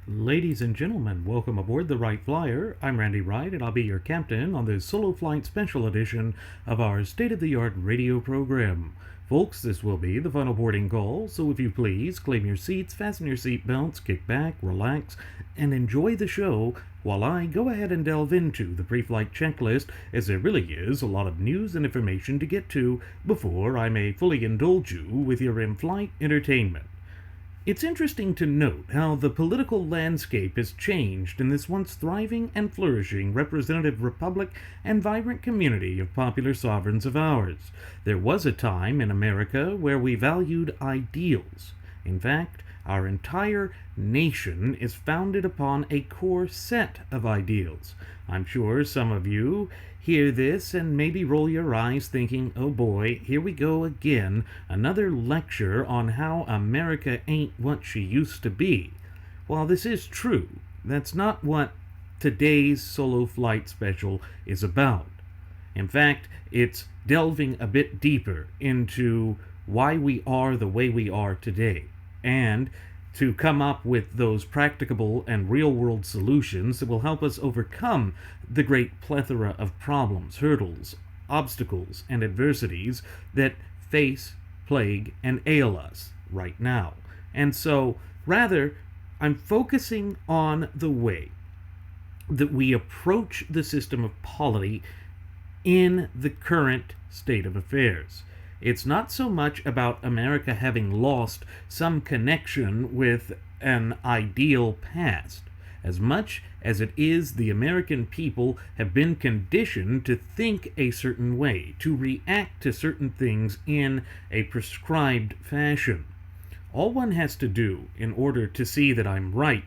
Ladies and gentlemen, welcome aboard the Wright Flyer. I'm Randy Wright, and I'll be your captain on this solo flight special edition of our state-of-the-art radio program. Folks, this will be the final boarding call, so if you please, claim your seats, fasten your seat belts, kick back, relax, and enjoy the show while I go ahead and delve into the pre-flight checklist, as there really is a lot of news and information to get to before I may fully indulge you with your in-flight entertainment. It's interesting to note how the political landscape has changed in this once thriving and flourishing representative republic and vibrant community of popular sovereigns of ours. There was a time in America where we valued ideals. In fact, our entire nation is founded upon a core set of ideals. I'm sure some of you hear this and maybe roll your eyes thinking, oh boy, here we go again, another lecture on how America ain't what she used to be. While this is true, that's not what today's solo flight special is about. In fact, it's delving a bit deeper into why we are the way we are today, and to come up with those practicable and real-world solutions that will help us overcome the great plethora of problems, hurdles, obstacles, and adversities that face, plague, and ail us right now. And so, rather, I'm focusing on the way that we approach the system of polity in the current state of affairs. It's not so much about America having lost some connection with an ideal past, as much as it is the American people have been conditioned to think a certain way, to react to certain things in a prescribed fashion. All one has to do in order to see that I'm right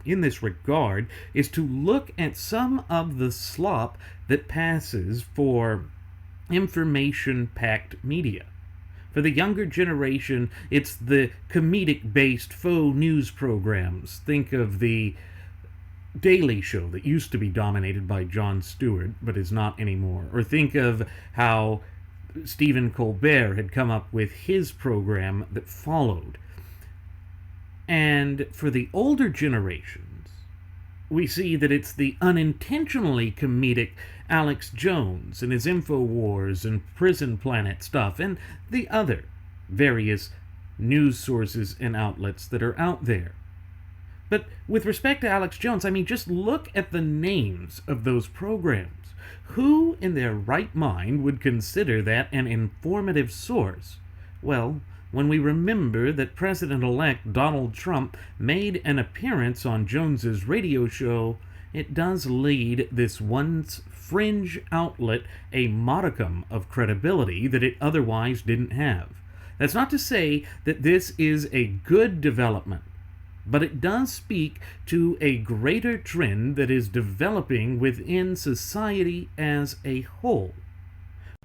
in this regard is to look at some of the slop that passes for information-packed media. For the younger generation, it's the comedic-based faux news programs. Think of the Daily Show that used to be dominated by Jon Stewart, but is not anymore. Or think of how Stephen Colbert had come up with his program that followed. And for the older generations, we see that it's the unintentionally comedic Alex Jones and his InfoWars and Prison Planet stuff and the other various news sources and outlets that are out there. But with respect to Alex Jones, I mean, just look at the names of those programs. Who in their right mind would consider that an informative source? Well, when we remember that President-elect Donald Trump made an appearance on Jones's radio show, it does lead this once fringe outlet a modicum of credibility that it otherwise didn't have. That's not to say that this is a good development, but it does speak to a greater trend that is developing within society as a whole.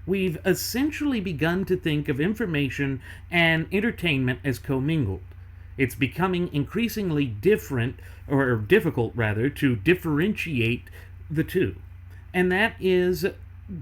We've essentially begun to think of information and entertainment as commingled. It's becoming increasingly difficult to differentiate the two. And that is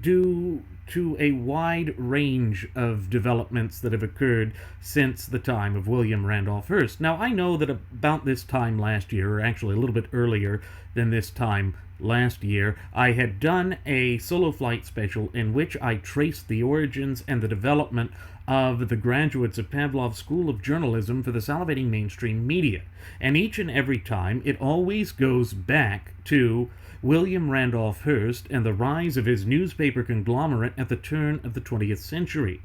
due to a wide range of developments that have occurred since the time of William Randolph Hearst. Now, I know that about this time last year, or actually a little bit earlier than this time last year, I had done a solo flight special in which I traced the origins and the development of the graduates of Pavlov's School of Journalism for the salivating mainstream media. And each and every time, it always goes back to William Randolph Hearst and the rise of his newspaper conglomerate at the turn of the 20th century.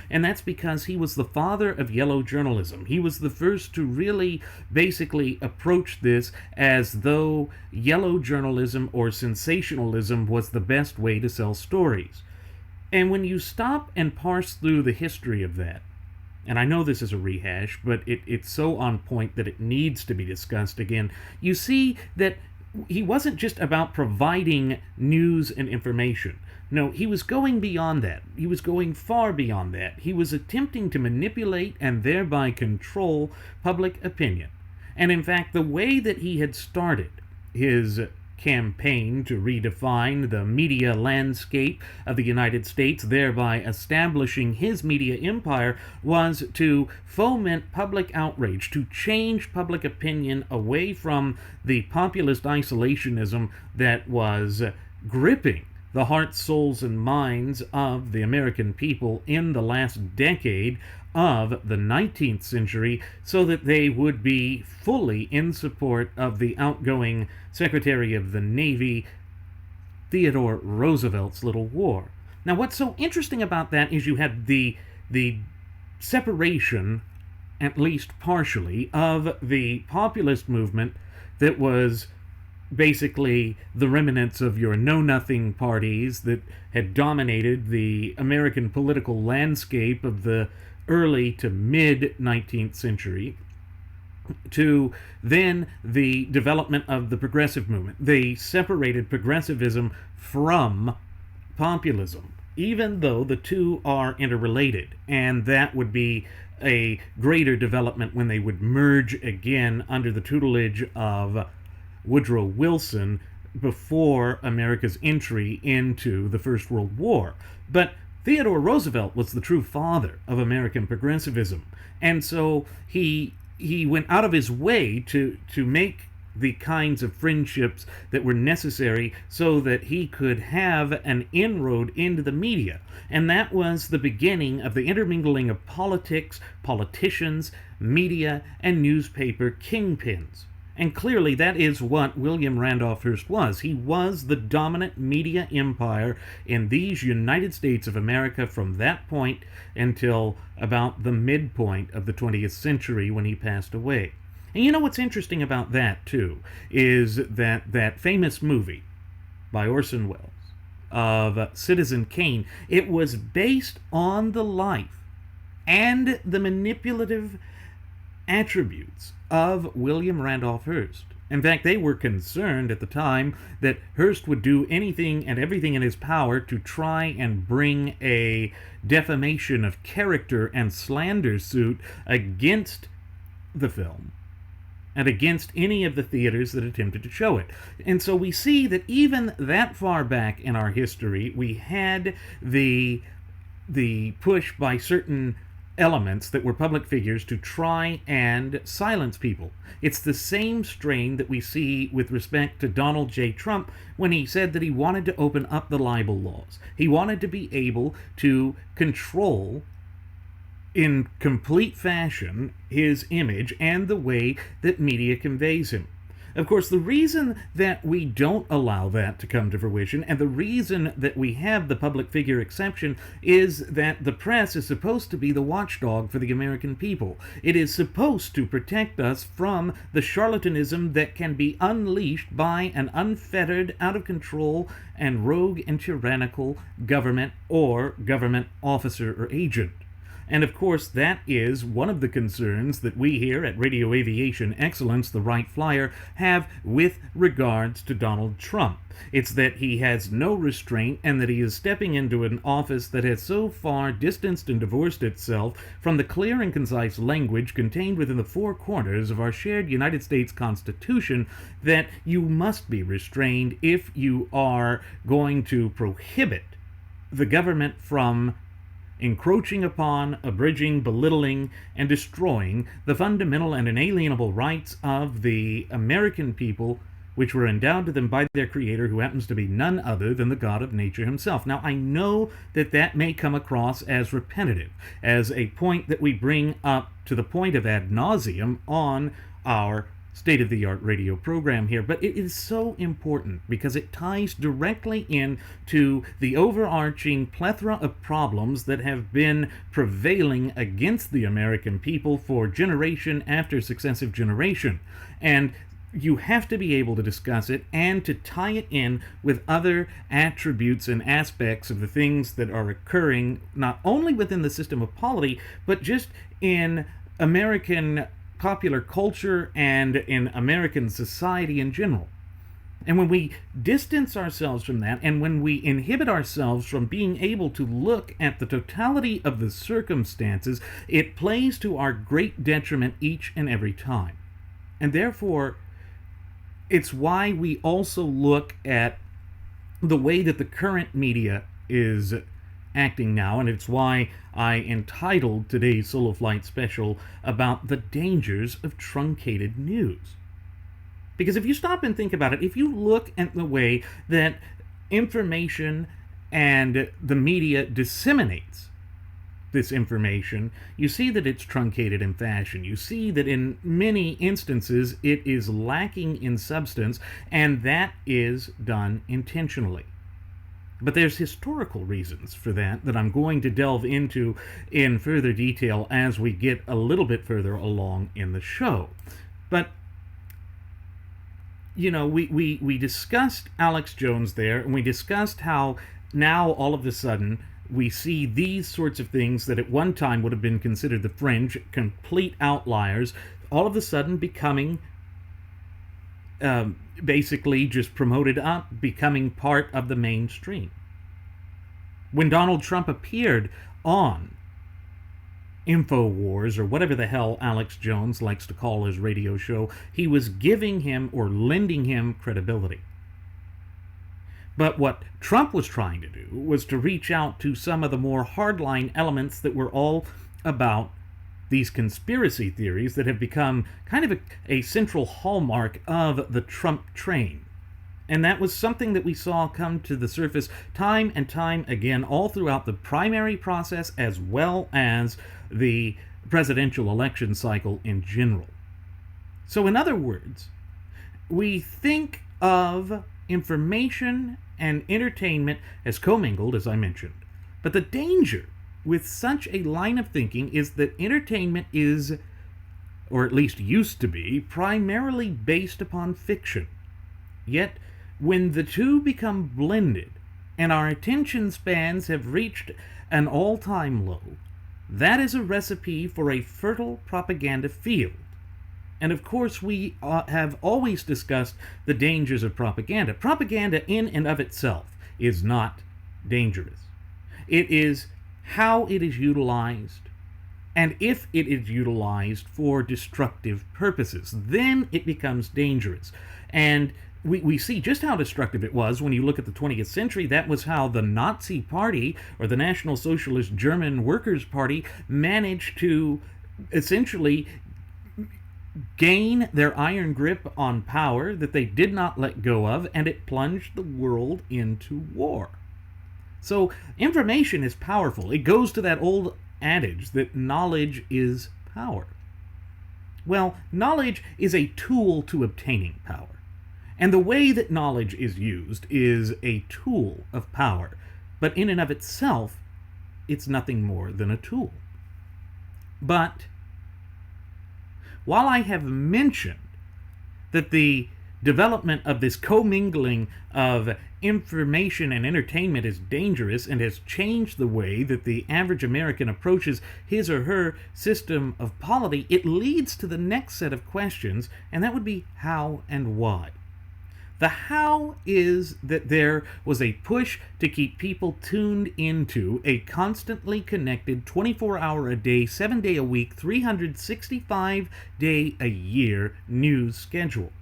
And that's because he was the father of yellow journalism. He was the first to really basically approach this as though yellow journalism or sensationalism was the best way to sell stories. And when you stop and parse through the history of that, and I know this is a rehash, but it's so on point that it needs to be discussed again, you see that he wasn't just about providing news and information. No, he was going beyond that. He was going far beyond that. He was attempting to manipulate and thereby control public opinion. And in fact, the way that he had started his campaign to redefine the media landscape of the United States, thereby establishing his media empire, was to foment public outrage, to change public opinion away from the populist isolationism that was gripping the hearts, souls, and minds of the American people in the last decade of the 19th century, so that they would be fully in support of the outgoing Secretary of the Navy, Theodore Roosevelt's little war. Now, what's so interesting about that is you had the separation, at least partially, of the populist movement that was basically the remnants of your know-nothing parties that had dominated the American political landscape of the early to mid-19th century, to then the development of the progressive movement. They separated progressivism from populism, even though the two are interrelated, and that would be a greater development when they would merge again under the tutelage of Woodrow Wilson before America's entry into the First World War. But Theodore Roosevelt was the true father of American progressivism, and so he went out of his way to make the kinds of friendships that were necessary so that he could have an inroad into the media. And that was the beginning of the intermingling of politics, politicians, media, and newspaper kingpins. And clearly that is what William Randolph Hearst was. He was the dominant media empire in these United States of America from that point until about the midpoint of the 20th century when he passed away. And you know what's interesting about that, too, is that famous movie by Orson Welles of Citizen Kane, it was based on the life and the manipulative attributes of William Randolph Hearst. In fact, they were concerned at the time that Hearst would do anything and everything in his power to try and bring a defamation of character and slander suit against the film and against any of the theaters that attempted to show it. And so we see that even that far back in our history, we had the push by certain elements that were public figures to try and silence people. It's the same strain that we see with respect to Donald J. Trump when he said that he wanted to open up the libel laws. He wanted to be able to control in complete fashion his image and the way that media conveys him. Of course, the reason that we don't allow that to come to fruition, and the reason that we have the public figure exception, is that the press is supposed to be the watchdog for the American people. It is supposed to protect us from the charlatanism that can be unleashed by an unfettered, out-of-control, and rogue and tyrannical government or government officer or agent. And of course, that is one of the concerns that we here at Radio Aviation Excellence, the Wright Flyer, have with regards to Donald Trump. It's that he has no restraint and that he is stepping into an office that has so far distanced and divorced itself from the clear and concise language contained within the four corners of our shared United States Constitution that you must be restrained if you are going to prohibit the government from encroaching upon, abridging, belittling, and destroying the fundamental and inalienable rights of the American people, which were endowed to them by their Creator, who happens to be none other than the God of nature himself. Now, I know that that may come across as repetitive, as a point that we bring up to the point of ad nauseum on our state-of-the-art radio program here, but it is so important because it ties directly into the overarching plethora of problems that have been prevailing against the American people for generation after successive generation. And you have to be able to discuss it and to tie it in with other attributes and aspects of the things that are occurring not only within the system of polity, but just in American popular culture and in American society in general. And when we distance ourselves from that, and when we inhibit ourselves from being able to look at the totality of the circumstances, it plays to our great detriment each and every time. And therefore, It's why we also look at the way that the current media is acting now, and it's why I entitled today's Solo Flight special about the dangers of truncated news. Because if you stop and think about it, if you look at the way that information and the media disseminates this information, you see that it's truncated in fashion. You see that in many instances it is lacking in substance, and that is done intentionally. But there's historical reasons for that I'm going to delve into in further detail as we get a little bit further along in the show. But we discussed Alex Jones there, and we discussed how now all of a sudden we see these sorts of things that at one time would have been considered the fringe, complete outliers, all of a sudden becoming basically just promoted up, becoming part of the mainstream. When Donald Trump appeared on InfoWars, or whatever the hell Alex Jones likes to call his radio show, he was giving him or lending him credibility. But what Trump was trying to do was to reach out to some of the more hardline elements that were all about these conspiracy theories that have become kind of a central hallmark of the Trump train. And that was something that we saw come to the surface time and time again all throughout the primary process as well as the presidential election cycle in general. So in other words, we think of information and entertainment as commingled, as I mentioned. But the danger with such a line of thinking is that entertainment is, or at least used to be, primarily based upon fiction. Yet, when the two become blended and our attention spans have reached an all-time low, that is a recipe for a fertile propaganda field. And of course, we have always discussed the dangers of propaganda. Propaganda in and of itself is not dangerous. It is how it is utilized, and if it is utilized for destructive purposes, then it becomes dangerous. And we see just how destructive it was when you look at the 20th century. That was how the Nazi Party, or the National Socialist German Workers' Party, managed to essentially gain their iron grip on power that they did not let go of, and it plunged the world into war. So information is powerful. It goes to that old adage that knowledge is power. Well, knowledge is a tool to obtaining power. And the way that knowledge is used is a tool of power. But in and of itself, it's nothing more than a tool. But while I have mentioned that the development of this commingling of information and entertainment is dangerous and has changed the way that the average American approaches his or her system of polity, it leads to the next set of questions, and that would be how and why. The how is that there was a push to keep people tuned into a constantly connected 24-hour-a-day, 7-day-a-week, 365-day-a-year news schedule.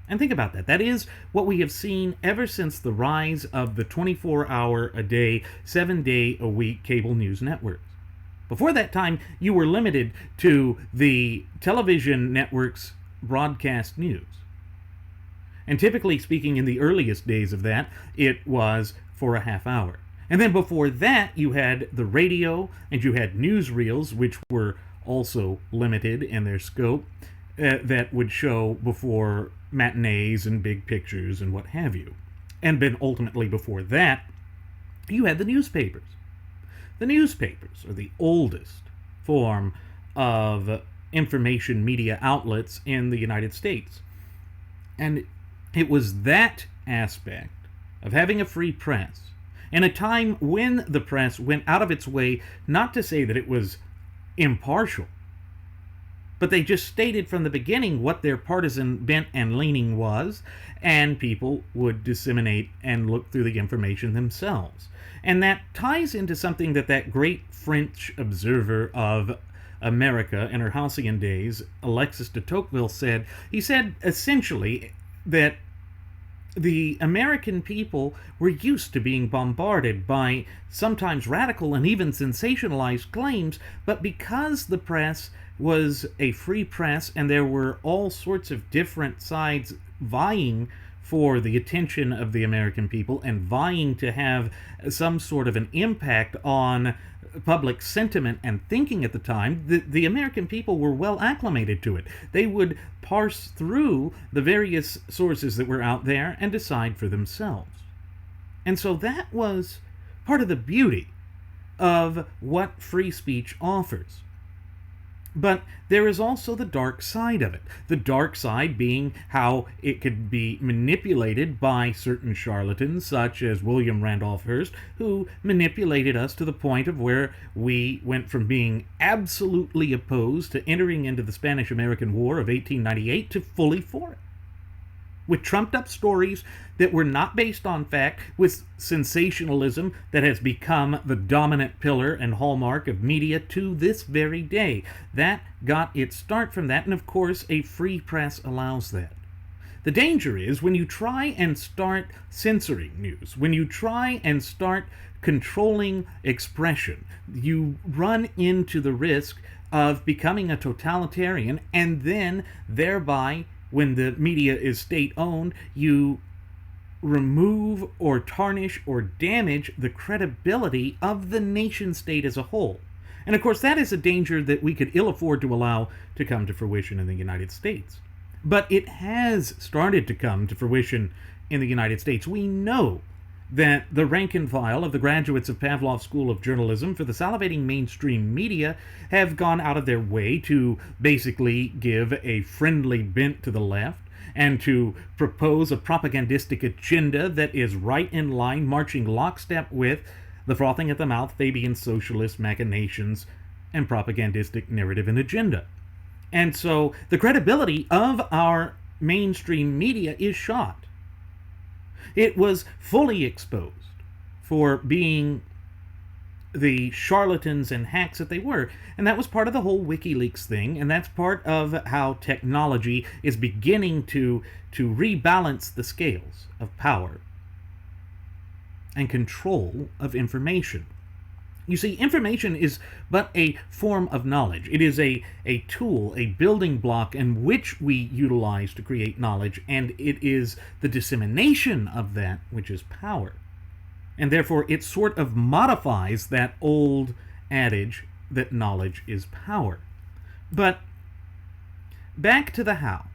And think about that. That is what we have seen ever since the rise of the 24-hour-a-day, 7-day-a-week cable news networks. Before that time, you were limited to the television network's broadcast news. And typically speaking, in the earliest days of that, it was for a half hour. And then before that, you had the radio, and you had newsreels, which were also limited in their scope, that would show before matinees and big pictures and what have you. And then ultimately before that, you had the newspapers. The newspapers are the oldest form of information media outlets in the United States. And it was that aspect of having a free press, in a time when the press went out of its way not to say that it was impartial, but they just stated from the beginning what their partisan bent and leaning was, and people would disseminate and look through the information themselves. And that ties into something that great French observer of America in her halcyon days, Alexis de Tocqueville, said. He said, essentially, that the American people were used to being bombarded by sometimes radical and even sensationalized claims, but because the press was a free press and there were all sorts of different sides vying for the attention of the American people and vying to have some sort of an impact on public sentiment and thinking at the time, the American people were well acclimated to it. They would parse through the various sources that were out there and decide for themselves. And so that was part of the beauty of what free speech offers. But there is also the dark side of it. The dark side being how it could be manipulated by certain charlatans, such as William Randolph Hearst, who manipulated us to the point of where we went from being absolutely opposed to entering into the Spanish-American War of 1898 to fully for it, with trumped-up stories that were not based on fact, with sensationalism that has become the dominant pillar and hallmark of media to this very day. That got its start from that, and of course, a free press allows that. The danger is when you try and start censoring news, when you try and start controlling expression, you run into the risk of becoming a totalitarian, and then thereby, when the media is state-owned, you remove or tarnish or damage the credibility of the nation-state as a whole. And of course, that is a danger that we could ill afford to allow to come to fruition in the United States. But it has started to come to fruition in the United States. We know that the rank and file of the graduates of Pavlov's School of Journalism for the salivating mainstream media have gone out of their way to basically give a friendly bent to the left and to propose a propagandistic agenda that is right in line, marching lockstep with the frothing at the mouth Fabian socialist machinations and propagandistic narrative and agenda. And so the credibility of our mainstream media is shot. It was fully exposed for being the charlatans and hacks that they were. And that was part of the whole WikiLeaks thing, and that's part of how technology is beginning to rebalance the scales of power and control of information. You see, information is but a form of knowledge. It is a tool, a building block in which we utilize to create knowledge, and it is the dissemination of that which is power. And therefore, it sort of modifies that old adage that knowledge is power. But back to the how.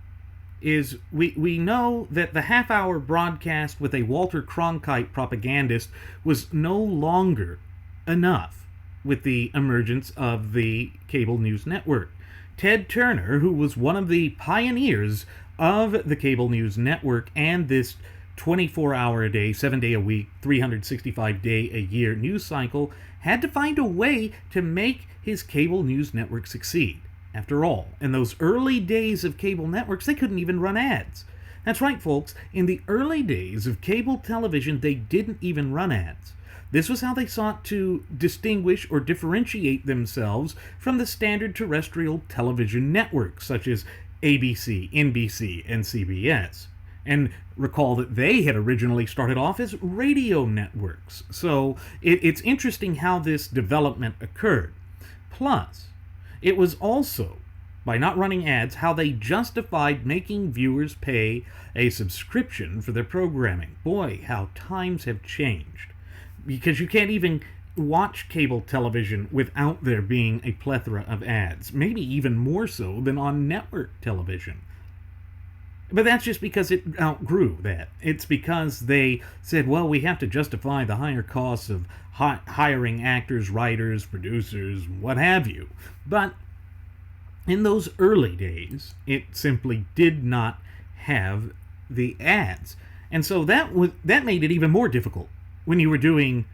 Is we know that the half-hour broadcast with a Walter Cronkite propagandist was no longer enough with the emergence of the cable news network. Ted Turner, who was one of the pioneers of the cable news network and this 24-hour-a-day, 7-day-a-week, 365-day-a-year news cycle, had to find a way to make his cable news network succeed. After all, in those early days of cable networks, they couldn't even run ads. That's right, folks. In the early days of cable television, they didn't even run ads. This was how they sought to distinguish or differentiate themselves from the standard terrestrial television networks, such as ABC, NBC, and CBS. And recall that they had originally started off as radio networks. So it's interesting how this development occurred. Plus, it was also, by not running ads, how they justified making viewers pay a subscription for their programming. Boy, how times have changed. Because you can't even watch cable television without there being a plethora of ads. Maybe even more so than on network television. But that's just because it outgrew that. It's because they said, well, we have to justify the higher costs of hiring actors, writers, producers, what have you. But in those early days, it simply did not have the ads. And so that made it even more difficult when you were doing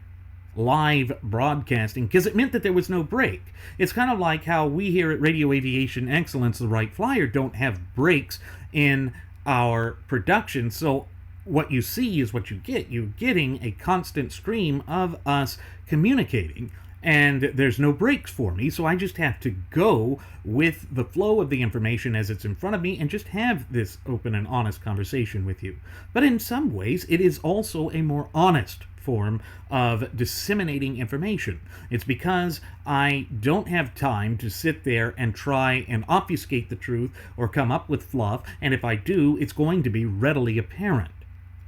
live broadcasting, because it meant that there was no break. It's kind of like how we here at Radio Aviation Excellence, the Wright Flyer, don't have breaks in our production. So what you see is what you get. You're getting a constant stream of us communicating. And there's no breaks for me, so I just have to go with the flow of the information as it's in front of me and just have this open and honest conversation with you. But in some ways, it is also a more honest form of disseminating information. It's because I don't have time to sit there and try and obfuscate the truth or come up with fluff, and if I do, it's going to be readily apparent.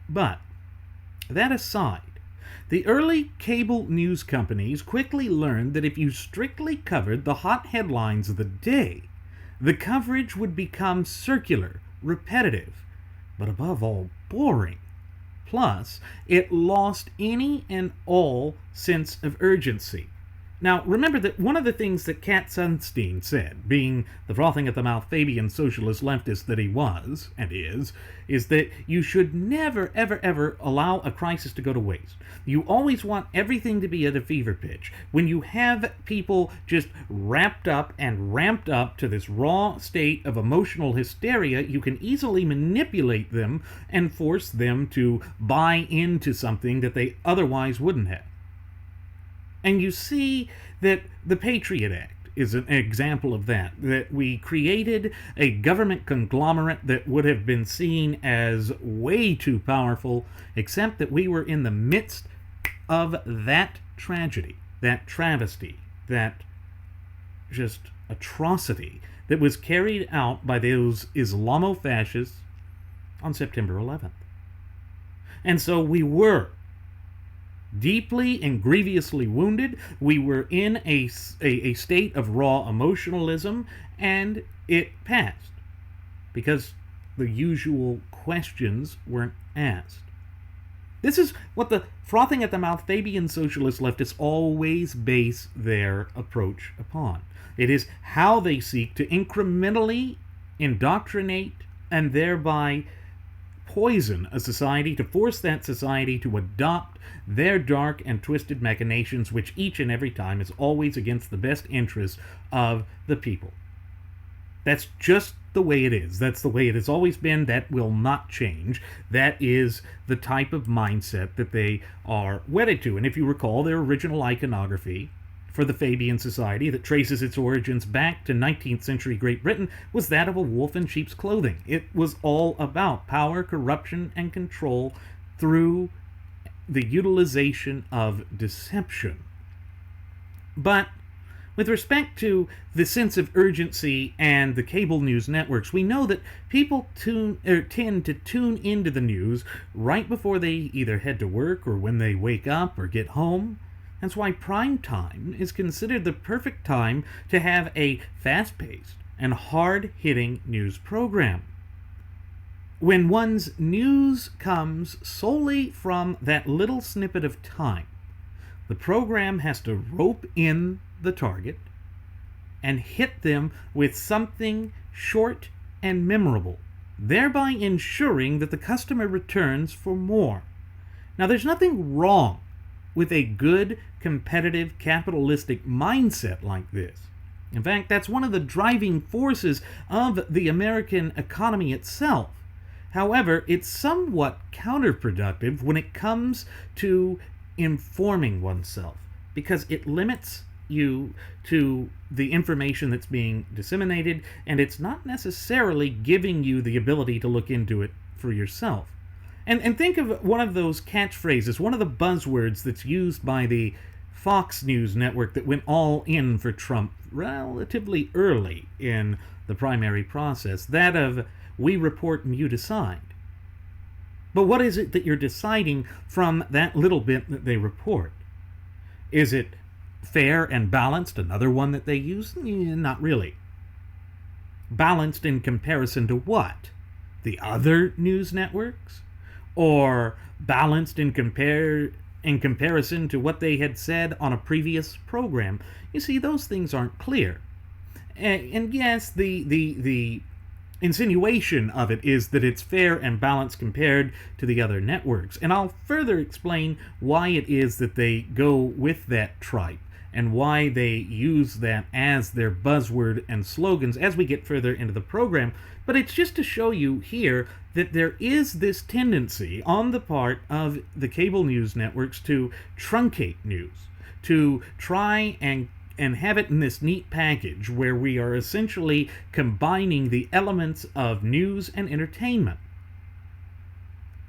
But that aside, the early cable news companies quickly learned that if you strictly covered the hot headlines of the day, the coverage would become circular, repetitive, but above all, boring. Plus, it lost any and all sense of urgency. Now, remember that one of the things that Kat Sunstein said, being the frothing at the mouth Fabian socialist leftist that he was, and is that you should never, ever, ever allow a crisis to go to waste. You always want everything to be at a fever pitch. When you have people just wrapped up and ramped up to this raw state of emotional hysteria, you can easily manipulate them and force them to buy into something that they otherwise wouldn't have. And you see that the Patriot Act is an example of that we created a government conglomerate that would have been seen as way too powerful, except that we were in the midst of that tragedy, that travesty, that just atrocity that was carried out by those Islamo-fascists on September 11th. And so we were deeply and grievously wounded. We were in a state of raw emotionalism, and it passed because the usual questions weren't asked. This is what the frothing at the mouth Fabian socialist leftists always base their approach upon. It is how they seek to incrementally indoctrinate and thereby poison a society, to force that society to adopt their dark and twisted machinations, which each and every time is always against the best interests of the people. That's just the way it is. That's the way it has always been. That will not change. That is the type of mindset that they are wedded to. And if you recall, their original iconography for the Fabian Society that traces its origins back to 19th century Great Britain was that of a wolf in sheep's clothing. It was all about power, corruption, and control through the utilization of deception. But with respect to the sense of urgency and the cable news networks, we know that people tend to tune into the news right before they either head to work or when they wake up or get home. That's why prime time is considered the perfect time to have a fast-paced and hard-hitting news program. When one's news comes solely from that little snippet of time, the program has to rope in the target and hit them with something short and memorable, thereby ensuring that the customer returns for more. Now, there's nothing wrong with a good, competitive, capitalistic mindset like this. In fact, that's one of the driving forces of the American economy itself. However, it's somewhat counterproductive when it comes to informing oneself, because it limits you to the information that's being disseminated, and it's not necessarily giving you the ability to look into it for yourself. And think of one of those catchphrases, one of the buzzwords that's used by the Fox News network that went all in for Trump relatively early in the primary process, that of "we report and you decide." But what is it that you're deciding from that little bit that they report? Is it fair and balanced, another one that they use? Not really. Balanced in comparison to what? The other news networks? Or balanced in comparison to what they had said on a previous program? You see, those things aren't clear. And yes, the insinuation of it is that it's fair and balanced compared to the other networks. And I'll further explain why it is that they go with that tripe and why they use that as their buzzword and slogans as we get further into the program. But it's just to show you here that there is this tendency on the part of the cable news networks to truncate news, to try and have it in this neat package where we are essentially combining the elements of news and entertainment.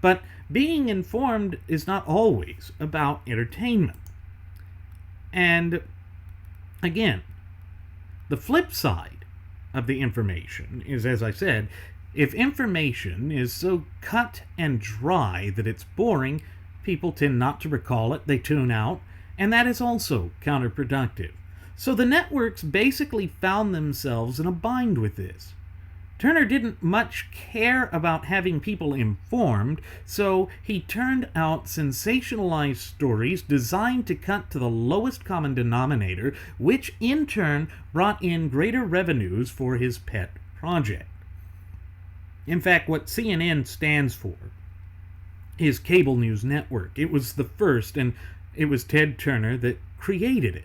But being informed is not always about entertainment. And again, the flip side of the information is, as I said, if information is so cut and dry that it's boring, people tend not to recall it, they tune out, and that is also counterproductive. So the networks basically found themselves in a bind with this. Turner didn't much care about having people informed, so he turned out sensationalized stories designed to cut to the lowest common denominator, which in turn brought in greater revenues for his pet project. In fact, what CNN stands for is Cable News Network. It was the first, and it was Ted Turner that created it.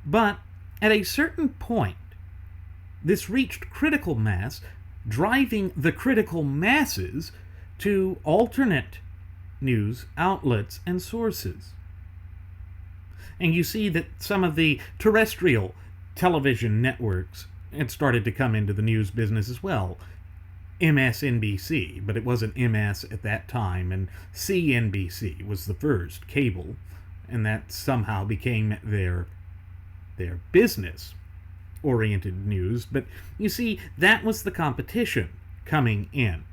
But at a certain point, this reached critical mass, driving the critical masses to alternate news outlets and sources. And you see that some of the terrestrial television networks had started to come into the news business as well. MSNBC, but it wasn't MS at that time, and CNBC was the first cable, and that somehow became their business-oriented news. But you see, that was the competition coming in.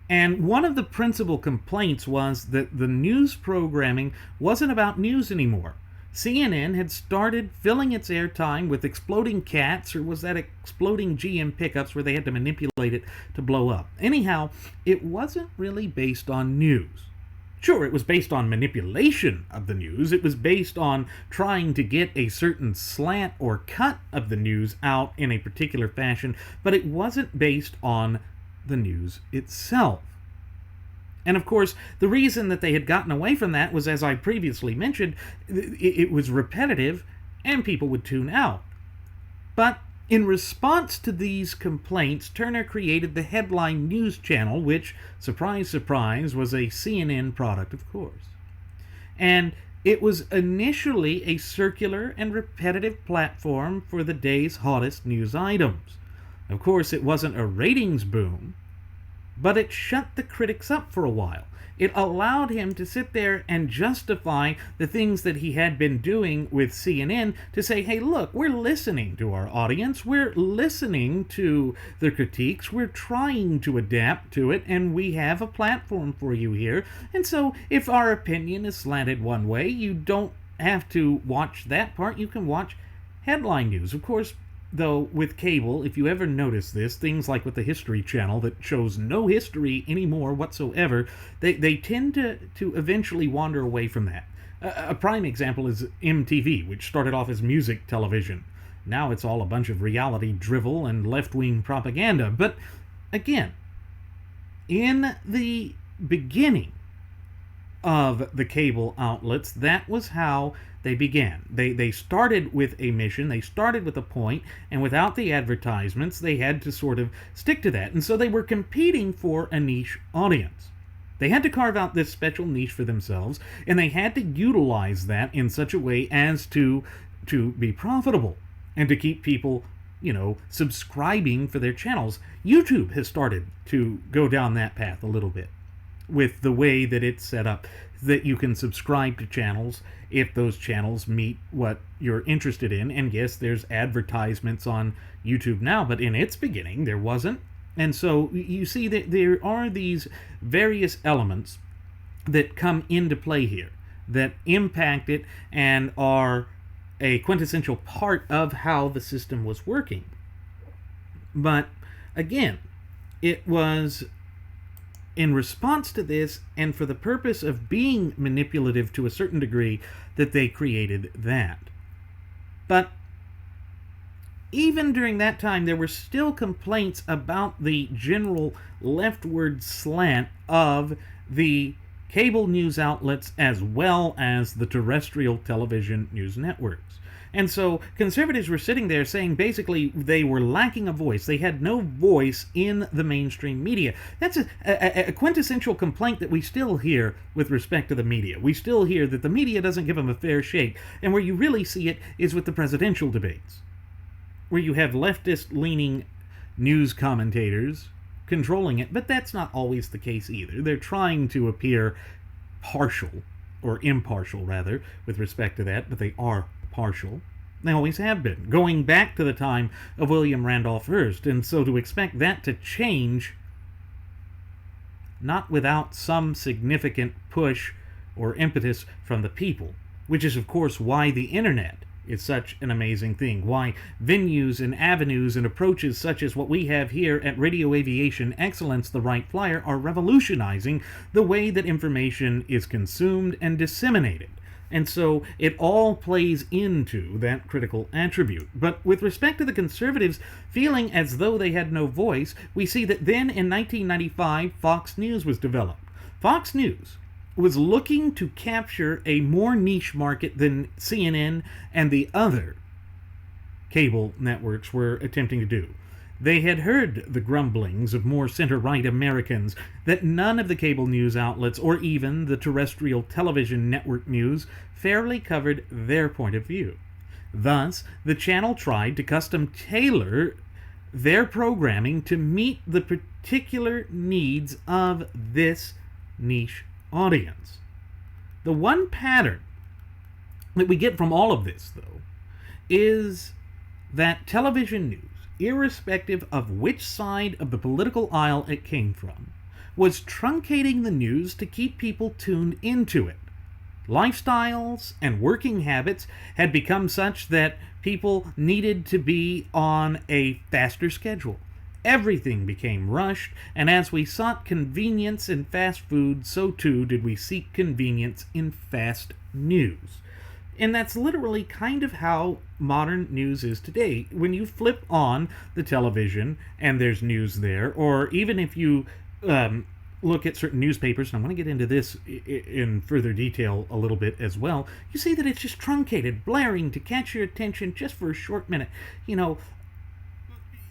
And one of the principal complaints was that the news programming wasn't about news anymore. CNN had started filling its airtime with exploding cats, or was that exploding GM pickups where they had to manipulate it to blow up? Anyhow, it wasn't really based on news. Sure, it was based on manipulation of the news. It was based on trying to get a certain slant or cut of the news out in a particular fashion, but it wasn't based on the news itself. And of course, the reason that they had gotten away from that was, as I previously mentioned, it was repetitive and people would tune out. But in response to these complaints, Turner created the Headline News Channel, which, surprise, surprise, was a CNN product, of course. And it was initially a circular and repetitive platform for the day's hottest news items. Of course, it wasn't a ratings boom, but it shut the critics up for a while. It allowed him to sit there and justify the things that he had been doing with CNN to say, hey, look, we're listening to our audience, we're listening to the critiques, we're trying to adapt to it, and we have a platform for you here. And so if our opinion is slanted one way, you don't have to watch that part, you can watch headline news. Of course, though, with cable, if you ever notice this, things like with the History Channel that shows no history anymore whatsoever, they tend to eventually wander away from that. A prime example is MTV, which started off as music television. Now it's all a bunch of reality drivel and left-wing propaganda. But again, in the beginning of the cable outlets, that was how they began. They started with a mission, they started with a point, and without the advertisements, they had to sort of stick to that. And so they were competing for a niche audience. They had to carve out this special niche for themselves, and they had to utilize that in such a way as to be profitable and to keep people, subscribing for their channels. YouTube has started to go down that path a little bit with the way that it's set up, that you can subscribe to channels if those channels meet what you're interested in. And yes, there's advertisements on YouTube now, but in its beginning there wasn't. And so you see that there are these various elements that come into play here that impact it and are a quintessential part of how the system was working. But again, it was in response to this, and for the purpose of being manipulative to a certain degree, that they created that. But even during that time, there were still complaints about the general leftward slant of the cable news outlets as well as the terrestrial television news networks. And so conservatives were sitting there saying basically they were lacking a voice. They had no voice in the mainstream media. That's a quintessential complaint that we still hear with respect to the media. We still hear that the media doesn't give them a fair shake. And where you really see it is with the presidential debates, where you have leftist-leaning news commentators controlling it. But that's not always the case either. They're trying to appear partial, or impartial rather, with respect to that, but they are partial. They always have been, going back to the time of William Randolph Hearst. And so to expect that to change, not without some significant push or impetus from the people, which is of course why the internet is such an amazing thing, why venues and avenues and approaches such as what we have here at Radio Aviation Excellence, the Wright Flyer, are revolutionizing the way that information is consumed and disseminated. And so it all plays into that critical attribute. But with respect to the conservatives feeling as though they had no voice, we see that then in 1995, Fox News was developed. Fox News was looking to capture a more niche market than CNN and the other cable networks were attempting to do. They had heard the grumblings of more center-right Americans that none of the cable news outlets or even the terrestrial television network news fairly covered their point of view. Thus, the channel tried to custom tailor their programming to meet the particular needs of this niche audience. The one pattern that we get from all of this, though, is that television news, irrespective of which side of the political aisle it came from, was truncating the news to keep people tuned into it. Lifestyles and working habits had become such that people needed to be on a faster schedule. Everything became rushed, and as we sought convenience in fast food, so too did we seek convenience in fast news. And that's literally kind of how modern news is today. When you flip on the television and there's news there, or even if you look at certain newspapers, and I'm going to get into this in further detail a little bit as well, you see that it's just truncated, blaring to catch your attention just for a short minute. You know,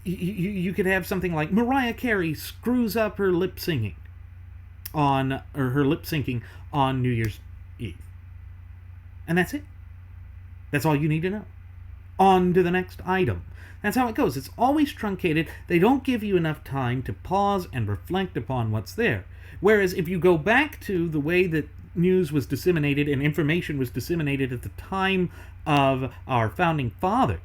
you could have something like Mariah Carey screws up her lip syncing on New Year's Eve. And that's it. That's all you need to know. On to the next item. That's how it goes. It's always truncated. They don't give you enough time to pause and reflect upon what's there. Whereas if you go back to the way that news was disseminated and information was disseminated at the time of our founding fathers,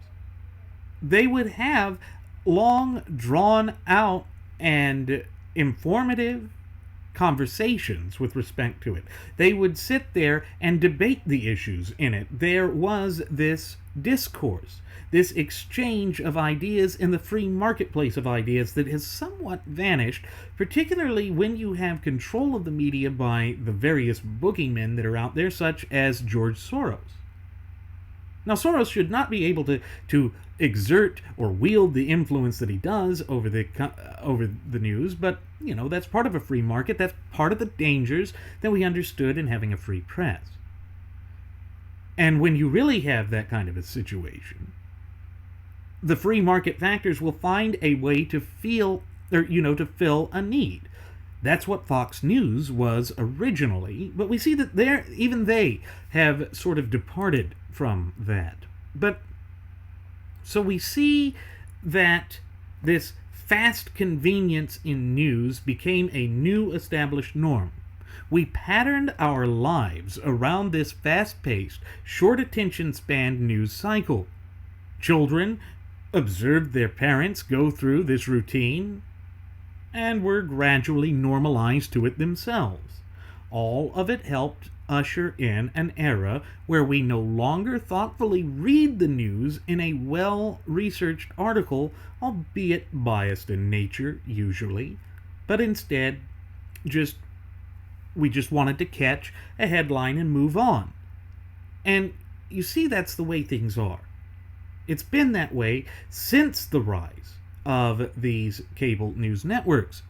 they would have long, drawn out, and informative conversations with respect to it. They would sit there and debate the issues in it. There was this discourse, this exchange of ideas in the free marketplace of ideas that has somewhat vanished, particularly when you have control of the media by the various boogeymen that are out there, such as George Soros. Now, Soros should not be able to exert or wield the influence that he does over the news, but, you know, that's part of a free market. That's part of the dangers that we understood in having a free press. And when you really have that kind of a situation, the free market factors will find a way to fill a need. That's what Fox News was originally, but we see that even they have sort of departed from that. But so we see that this fast convenience in news became a new established norm. We patterned our lives around this fast-paced, short attention span news cycle. Children observed their parents go through this routine and were gradually normalized to it themselves. All of it helped usher in an era where we no longer thoughtfully read the news in a well-researched article, albeit biased in nature usually, but instead we just wanted to catch a headline and move on. And you see, that's the way things are. It's been that way since the rise of these cable news networks.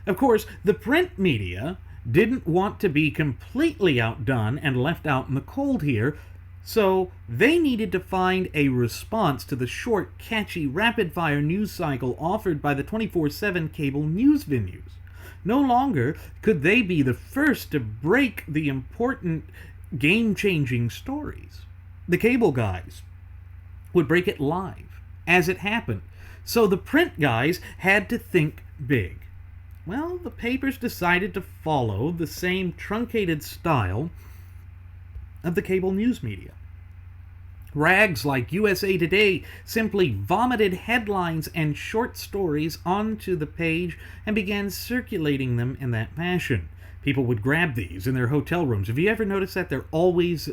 Of course, the print media didn't want to be completely outdone and left out in the cold here, So they needed to find a response to the short, catchy, rapid-fire news cycle offered by the 24/7 cable news venues. No longer could they be the first to break the important game-changing stories. The cable guys would break it live as it happened. So the print guys had to think big. Well, the papers decided to follow the same truncated style of the cable news media. Rags like USA Today simply vomited headlines and short stories onto the page and began circulating them in that fashion. People would grab these in their hotel rooms. Have you ever noticed that? They're always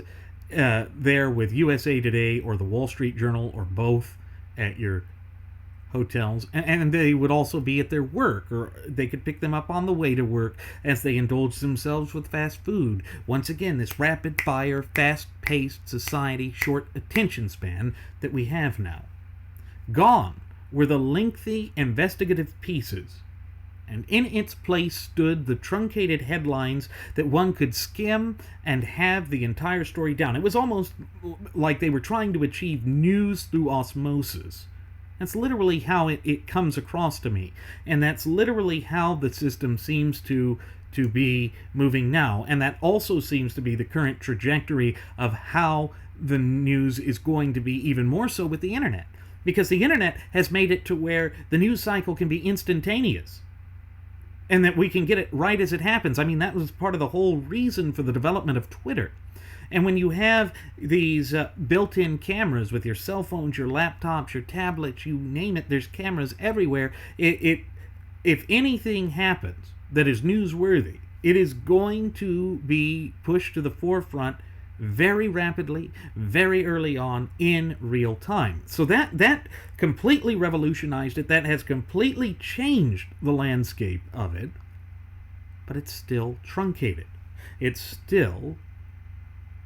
there with USA Today or the Wall Street Journal or both at your hotels, and they would also be at their work, or they could pick them up on the way to work as they indulged themselves with fast food. Once again, this rapid fire, fast-paced society, short attention span that we have now. Gone were the lengthy investigative pieces, and in its place stood the truncated headlines that one could skim and have the entire story down. It was almost like they were trying to achieve news through osmosis. That's literally how it comes across to me. And that's literally how the system seems to be moving now. And that also seems to be the current trajectory of how the news is going to be, even more so with the internet. Because the internet has made it to where the news cycle can be instantaneous. And that we can get it right as it happens. I mean, that was part of the whole reason for the development of Twitter. And when you have these built-in cameras with your cell phones, your laptops, your tablets, you name it, there's cameras everywhere. If anything happens that is newsworthy, it is going to be pushed to the forefront very rapidly, very early on, in real time. So that completely revolutionized it. That has completely changed the landscape of it. But it's still truncated. It's still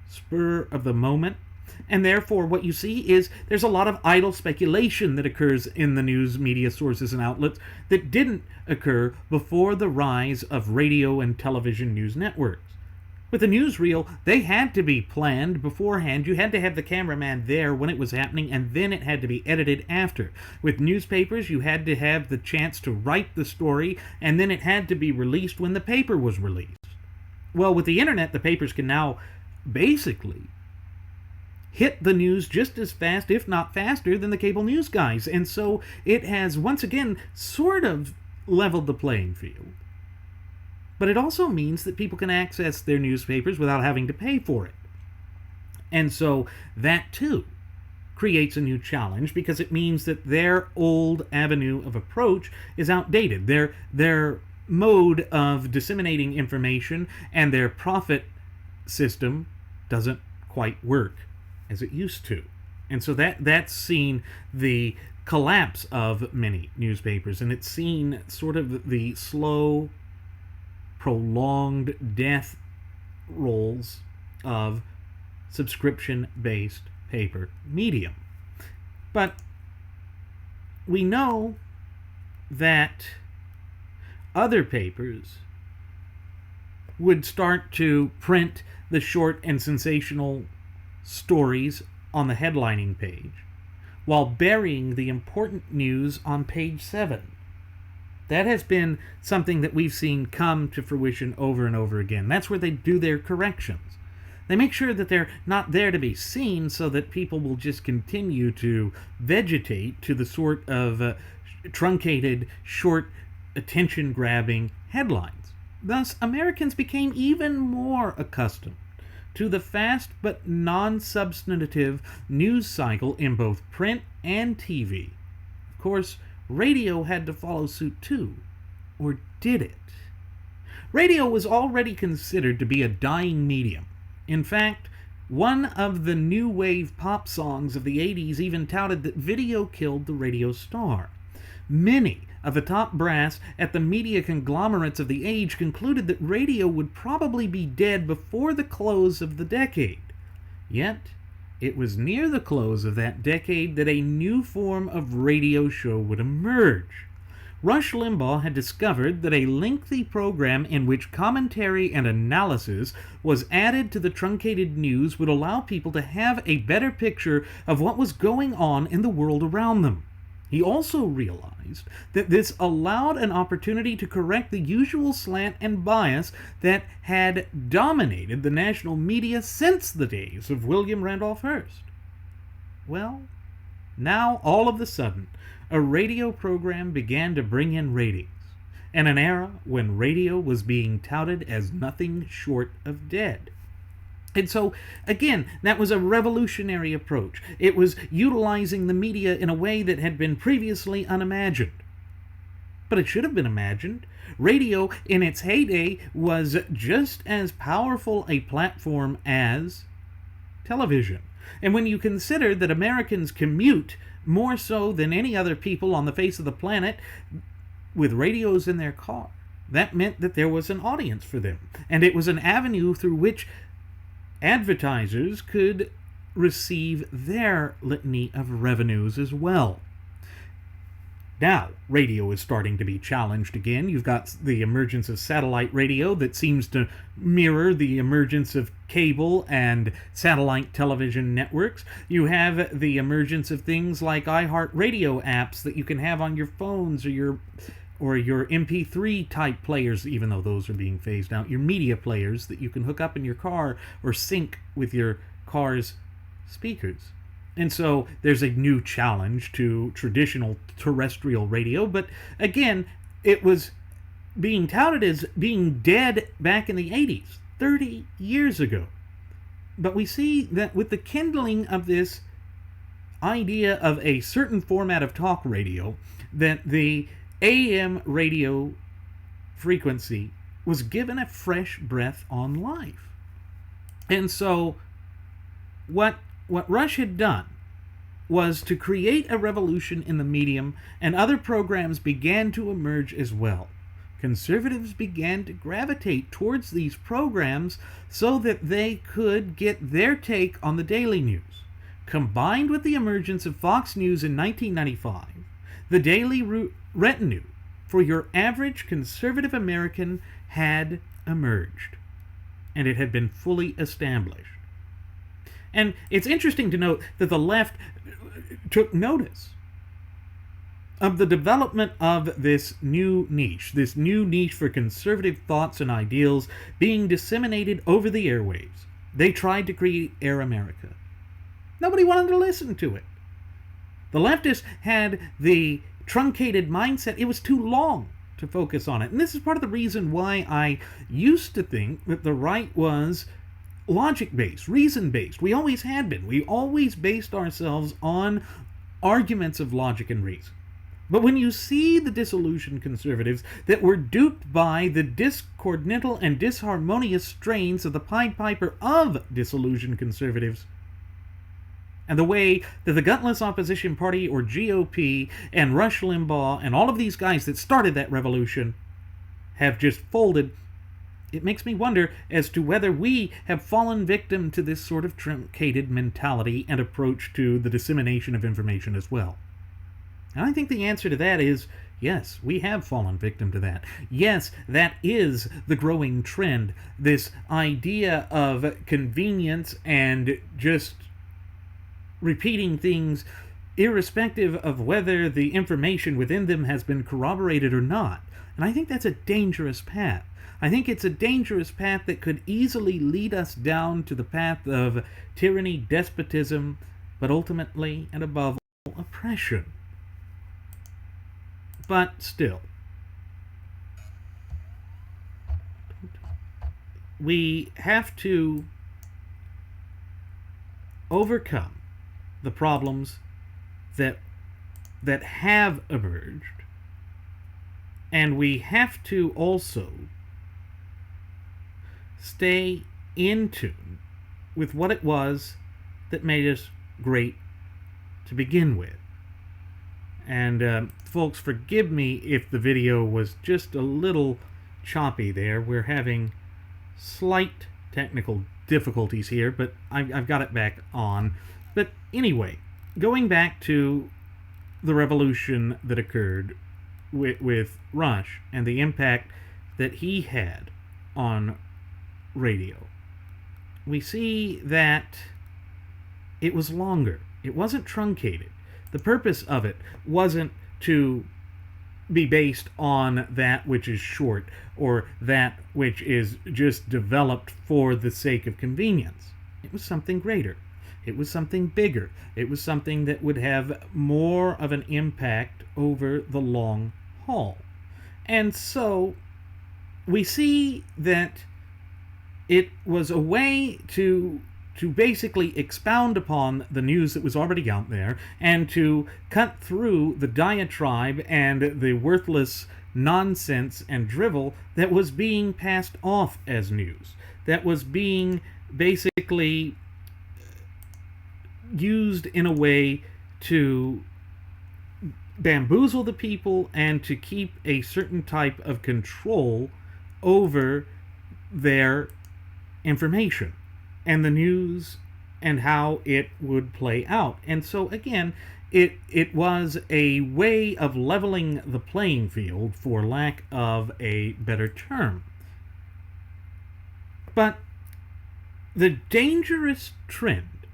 spur of the moment, and therefore what you see is there's a lot of idle speculation that occurs in the news media sources and outlets that didn't occur before the rise of radio and television news networks. With the newsreel, they had to be planned beforehand. You had to have the cameraman there when it was happening, and then it had to be edited after. With newspapers, you had to have the chance to write the story, and then it had to be released when the paper was released. Well, with the internet, the papers can now basically hit the news just as fast, if not faster, than the cable news guys. And so it has, once again, sort of leveled the playing field. But it also means that people can access their newspapers without having to pay for it. And so that, too, creates a new challenge, because it means that their old avenue of approach is outdated. Their mode of disseminating information and their profit system doesn't quite work as it used to. And so that's seen the collapse of many newspapers, and it's seen sort of the slow, prolonged death rolls of subscription-based paper medium. But we know that other papers would start to print the short and sensational stories on the headlining page, while burying the important news on page 7. That has been something that we've seen come to fruition over and over again. That's where they do their corrections. They make sure that they're not there to be seen, so that people will just continue to vegetate to the sort of truncated, short, attention-grabbing headlines. Thus, Americans became even more accustomed to the fast but non-substantive news cycle in both print and TV. Of course, radio had to follow suit too. Or did it? Radio was already considered to be a dying medium. In fact, one of the new wave pop songs of the 80s even touted that video killed the radio star. Many of the top brass at the media conglomerates of the age concluded that radio would probably be dead before the close of the decade. Yet, it was near the close of that decade that a new form of radio show would emerge. Rush Limbaugh had discovered that a lengthy program in which commentary and analysis was added to the truncated news would allow people to have a better picture of what was going on in the world around them. He also realized that this allowed an opportunity to correct the usual slant and bias that had dominated the national media since the days of William Randolph Hearst. Well, now all of a sudden, a radio program began to bring in ratings, in an era when radio was being touted as nothing short of dead. And so, again, that was a revolutionary approach. It was utilizing the media in a way that had been previously unimagined. But it should have been imagined. Radio, in its heyday, was just as powerful a platform as television. And when you consider that Americans commute more so than any other people on the face of the planet with radios in their car, that meant that there was an audience for them. And it was an avenue through which advertisers could receive their litany of revenues as well. Now, radio is starting to be challenged again. You've got the emergence of satellite radio that seems to mirror the emergence of cable and satellite television networks. You have the emergence of things like iHeartRadio apps that you can have on your phones or your MP3 type players, even though those are being phased out, your media players that you can hook up in your car or sync with your car's speakers. And so there's a new challenge to traditional terrestrial radio, but again, it was being touted as being dead back in the 80s, 30 years ago. But we see that with the kindling of this idea of a certain format of talk radio, that the AM radio frequency was given a fresh breath on life. And so what Rush had done was to create a revolution in the medium, and other programs began to emerge as well. Conservatives began to gravitate towards these programs so that they could get their take on the daily news. Combined with the emergence of Fox News in 1995, the daily retinue for your average conservative American had emerged, and it had been fully established. And it's interesting to note that the left took notice of the development of this new niche for conservative thoughts and ideals being disseminated over the airwaves. They tried to create Air America. Nobody wanted to listen to it. The leftists had the truncated mindset. It was too long to focus on it. And this is part of the reason why I used to think that the right was logic-based, reason-based. We always had been. We always based ourselves on arguments of logic and reason. But when you see the disillusioned conservatives that were duped by the discordant and disharmonious strains of the Pied Piper of disillusioned conservatives, and the way that the gutless opposition party, or GOP, and Rush Limbaugh, and all of these guys that started that revolution have just folded, it makes me wonder as to whether we have fallen victim to this sort of truncated mentality and approach to the dissemination of information as well. And I think the answer to that is yes, we have fallen victim to that. Yes, that is the growing trend, this idea of convenience and just repeating things irrespective of whether the information within them has been corroborated or not. And I think that's a dangerous path. I think it's a dangerous path that could easily lead us down to the path of tyranny, despotism, but ultimately and above all, oppression. But still, we have to overcome the problems that have emerged, and we have to also stay in tune with what it was that made us great to begin with. And folks, forgive me if the video was just a little choppy there. We're having slight technical difficulties here, but I've got it back on. But anyway, going back to the revolution that occurred with Rush and the impact that he had on radio. We see that it was longer. It wasn't truncated. The purpose of it wasn't to be based on that which is short or that which is just developed for the sake of convenience. It was something greater. It was something bigger. It was something that would have more of an impact over the long haul. And so we see that it was a way to basically expound upon the news that was already out there and to cut through the diatribe and the worthless nonsense and drivel that was being passed off as news, that was being basically used in a way to bamboozle the people and to keep a certain type of control over their information and the news and how it would play out. And so again, it was a way of leveling the playing field, for lack of a better term. But the dangerous trend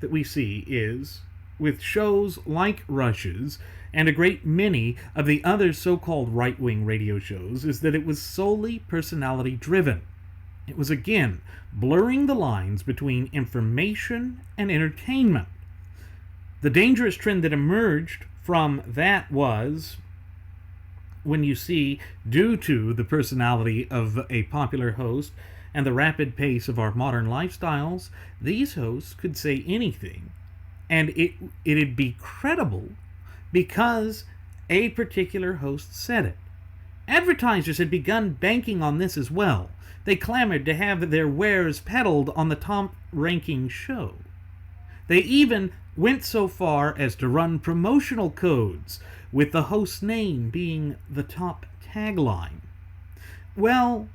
that we see is, with shows like Rush's and a great many of the other so-called right-wing radio shows, is that it was solely personality-driven. It was, again, blurring the lines between information and entertainment. The dangerous trend that emerged from that was when you see, due to the personality of a popular host and the rapid pace of our modern lifestyles, these hosts could say anything, and it'd be credible because a particular host said it. Advertisers had begun banking on this as well. They clamored to have their wares peddled on the top-ranking show. They even went so far as to run promotional codes, with the host's name being the top tagline. Well,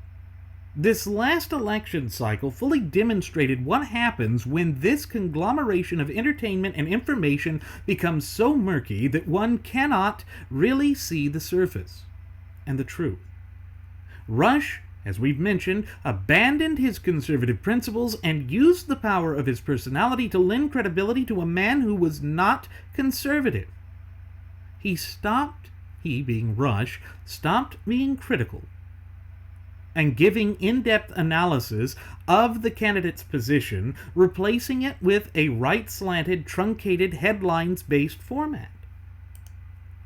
this last election cycle fully demonstrated what happens when this conglomeration of entertainment and information becomes so murky that one cannot really see the surface and the truth. Rush, as we've mentioned, abandoned his conservative principles and used the power of his personality to lend credibility to a man who was not conservative. He being Rush, stopped being critical and giving in-depth analysis of the candidate's position, replacing it with a right-slanted, truncated, headlines-based format.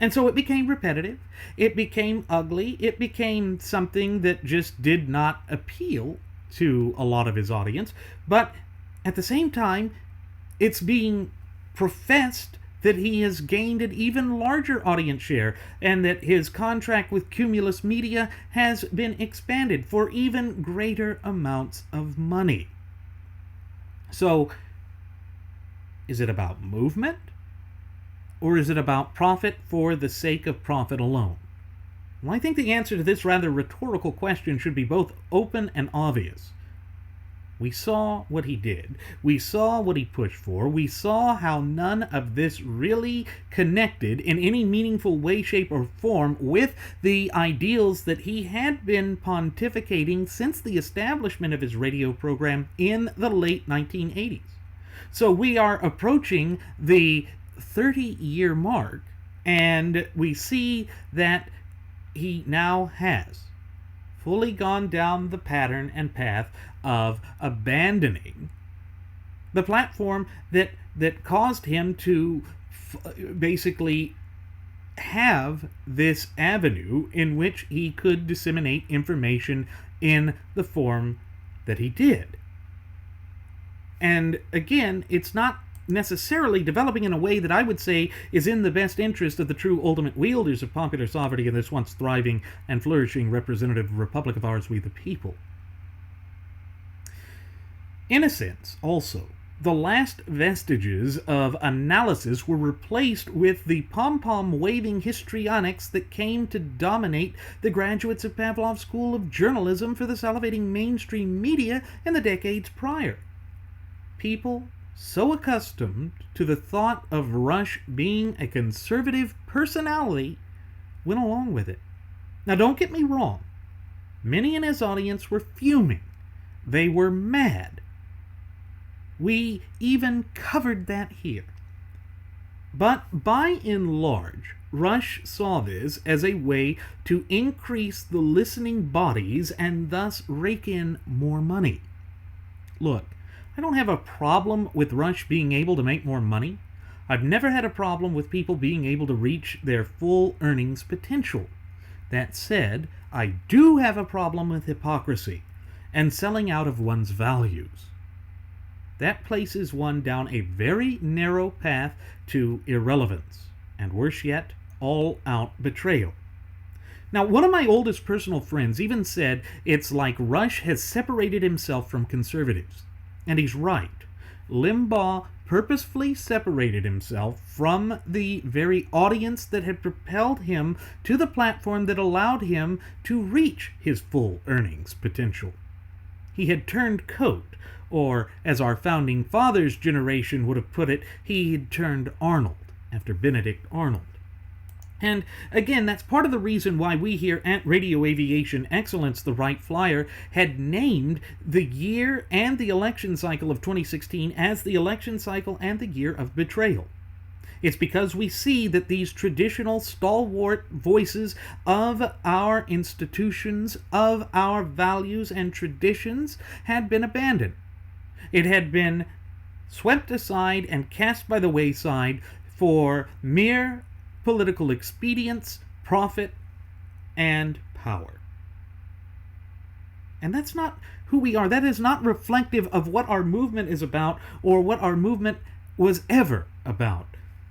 And so it became repetitive, it became ugly, it became something that just did not appeal to a lot of his audience, but at the same time, it's being professed that he has gained an even larger audience share and that his contract with Cumulus Media has been expanded for even greater amounts of money. So, is it about movement? Or is it about profit for the sake of profit alone? Well, I think the answer to this rather rhetorical question should be both open and obvious. We saw what he did. We saw what he pushed for. We saw how none of this really connected in any meaningful way, shape, or form with the ideals that he had been pontificating since the establishment of his radio program in the late 1980s. So we are approaching the 30-year mark, and we see that he now has fully gone down the pattern and path of abandoning the platform that caused him to basically have this avenue in which he could disseminate information in the form that he did. And again, it's not necessarily developing in a way that I would say is in the best interest of the true ultimate wielders of popular sovereignty in this once thriving and flourishing representative republic of ours, we the people. In a sense, also, the last vestiges of analysis were replaced with the pom-pom waving histrionics that came to dominate the graduates of Pavlov's School of Journalism for the salivating mainstream media in the decades prior. People so accustomed to the thought of Rush being a conservative personality went along with it. Now, don't get me wrong. Many in his audience were fuming. They were mad. We even covered that here. But by and large, Rush saw this as a way to increase the listening bodies and thus rake in more money. Look, I don't have a problem with Rush being able to make more money. I've never had a problem with people being able to reach their full earnings potential. That said, I do have a problem with hypocrisy and selling out of one's values. That places one down a very narrow path to irrelevance, and worse yet, all-out betrayal. Now, one of my oldest personal friends even said it's like Rush has separated himself from conservatives. And he's right. Limbaugh purposefully separated himself from the very audience that had propelled him to the platform that allowed him to reach his full earnings potential. He had turned coat, or as our founding fathers' generation would have put it, he had turned Arnold, after Benedict Arnold. And again, that's part of the reason why we here at Radio Aviation Excellence, the Wright Flyer, had named the year and the election cycle of 2016 as the election cycle and the year of betrayal. It's because we see that these traditional stalwart voices of our institutions, of our values and traditions had been abandoned. It had been swept aside and cast by the wayside for mere political expedience, profit, and power. And that's not who we are. That is not reflective of what our movement is about or what our movement was ever about.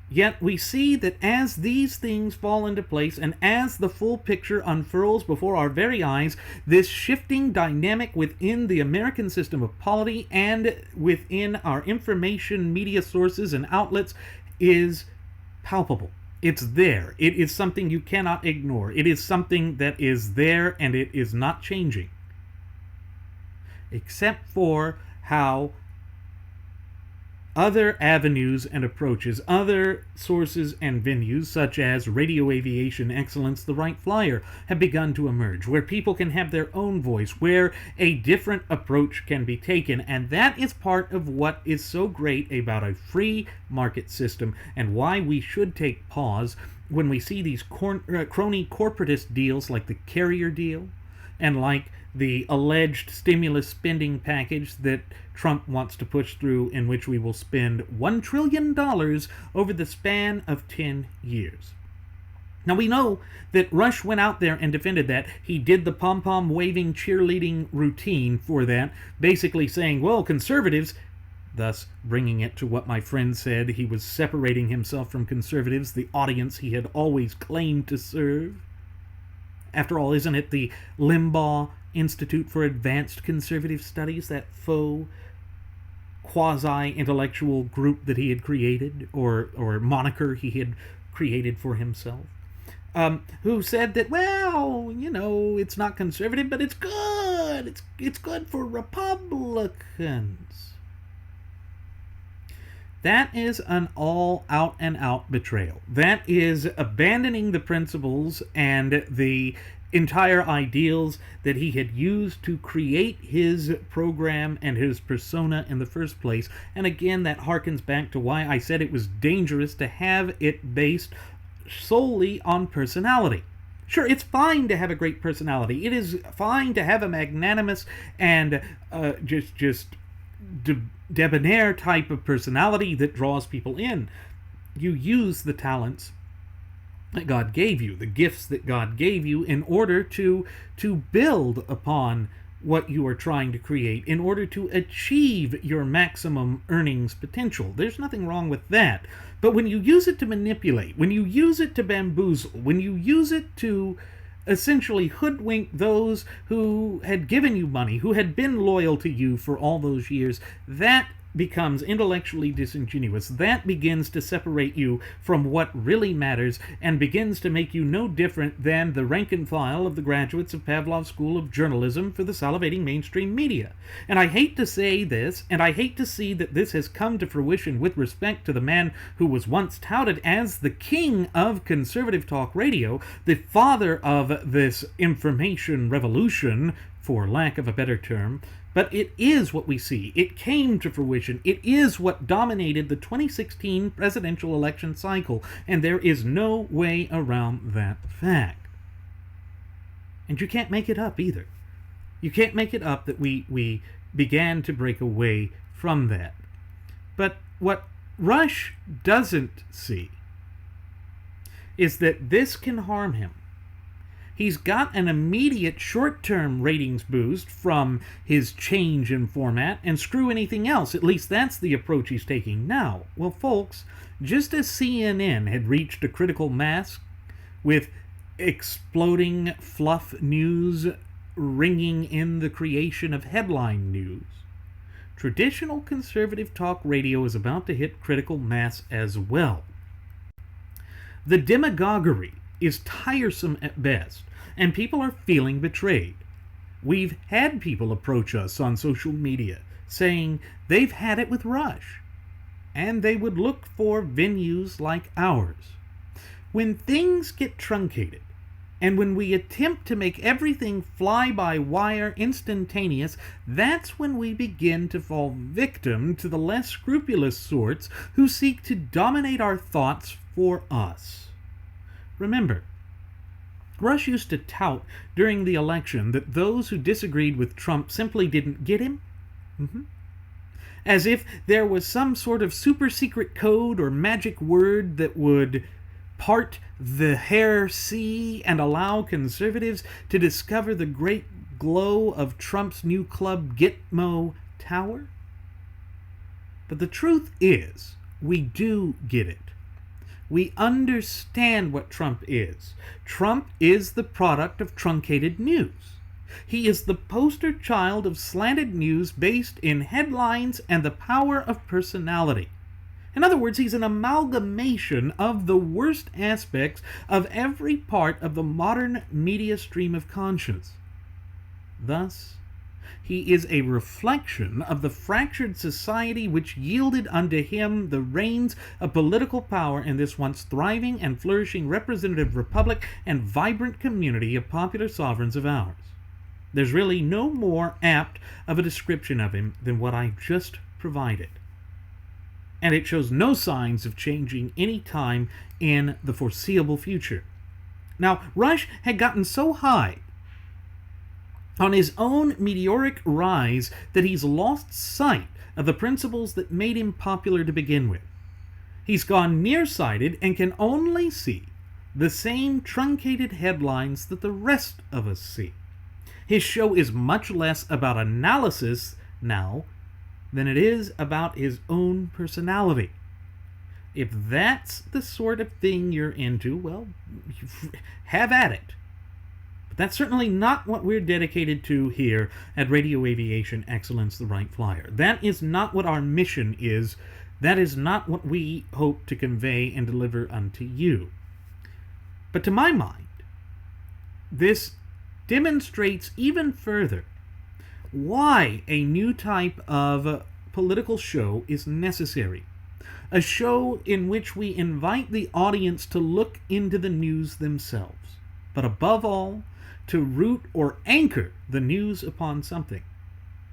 Yet we see that as these things fall into place and as the full picture unfurls before our very eyes, this shifting dynamic within the American system of polity and within our information media sources and outlets is palpable. It's there. It is something you cannot ignore. It is something that is there and it is not changing. Except for how other avenues and approaches, other sources and venues, such as Radio Aviation Excellence, the Wright Flyer, have begun to emerge, where people can have their own voice, where a different approach can be taken. And that is part of what is so great about a free market system and why we should take pause when we see these crony corporatist deals like the carrier deal and like the alleged stimulus spending package that Trump wants to push through, in which we will spend $1 trillion over the span of 10 years. Now, we know that Rush went out there and defended that. He did the pom-pom waving cheerleading routine for that, basically saying, well, conservatives, thus bringing it to what my friend said, he was separating himself from conservatives, the audience he had always claimed to serve. After all, isn't it the Limbaugh Institute for Advanced Conservative Studies, that faux quasi-intellectual group that he had created, or moniker he had created for himself, who said that, well, you know, it's not conservative, but it's good. It's good for Republicans. That is an all-out and out betrayal. That is abandoning the principles and the entire ideals that he had used to create his program and his persona in the first place. And again, that harkens back to why I said it was dangerous to have it based solely on personality. Sure, it's fine to have a great personality. It is fine to have a magnanimous and just debonair type of personality that draws people in. You use the talents that God gave you, the gifts that God gave you, in order to build upon what you are trying to create, in order to achieve your maximum earnings potential. There's nothing wrong with that. But when you use it to manipulate, when you use it to bamboozle, when you use it to essentially hoodwink those who had given you money, who had been loyal to you for all those years, that becomes intellectually disingenuous. That begins to separate you from what really matters and begins to make you no different than the rank and file of the graduates of Pavlov's School of Journalism for the salivating mainstream media. And I hate to say this, and I hate to see that this has come to fruition with respect to the man who was once touted as the king of conservative talk radio, the father of this information revolution, for lack of a better term. But it is what we see. It came to fruition. It is what dominated the 2016 presidential election cycle, and there is no way around that fact. And you can't make it up either. You can't make it up that we began to break away from that. But what Rush doesn't see is that this can harm him. He's got an immediate short-term ratings boost from his change in format, and screw anything else. At least that's the approach he's taking now. Well, folks, just as CNN had reached a critical mass with exploding fluff news ringing in the creation of headline news, traditional conservative talk radio is about to hit critical mass as well. The demagoguery is tiresome at best, and people are feeling betrayed. We've had people approach us on social media saying they've had it with Rush, and they would look for venues like ours. When things get truncated, and when we attempt to make everything fly by wire instantaneous, that's when we begin to fall victim to the less scrupulous sorts who seek to dominate our thoughts for us. Remember, Rush used to tout during the election that those who disagreed with Trump simply didn't get him. As if there was some sort of super secret code or magic word that would part the hair sea and allow conservatives to discover the great glow of Trump's new club Gitmo Tower. But the truth is, we do get it. We understand what Trump is. Trump is the product of truncated news. He is the poster child of slanted news based in headlines and the power of personality. In other words, he's an amalgamation of the worst aspects of every part of the modern media stream of conscience. Thus, he is a reflection of the fractured society which yielded unto him the reins of political power in this once thriving and flourishing representative republic and vibrant community of popular sovereigns of ours. There's really no more apt of a description of him than what I've just provided. And it shows no signs of changing any time in the foreseeable future. Now, Rush had gotten so high on his own meteoric rise that he's lost sight of the principles that made him popular to begin with. He's gone nearsighted and can only see the same truncated headlines that the rest of us see. His show is much less about analysis now than it is about his own personality. If that's the sort of thing you're into, well, have at it. But that's certainly not what we're dedicated to here at Radio Aviation Excellence, the Wright Flyer. That is not what our mission is. That is not what we hope to convey and deliver unto you. But to my mind, this demonstrates even further why a new type of political show is necessary. A show in which we invite the audience to look into the news themselves, but above all, to root or anchor the news upon something.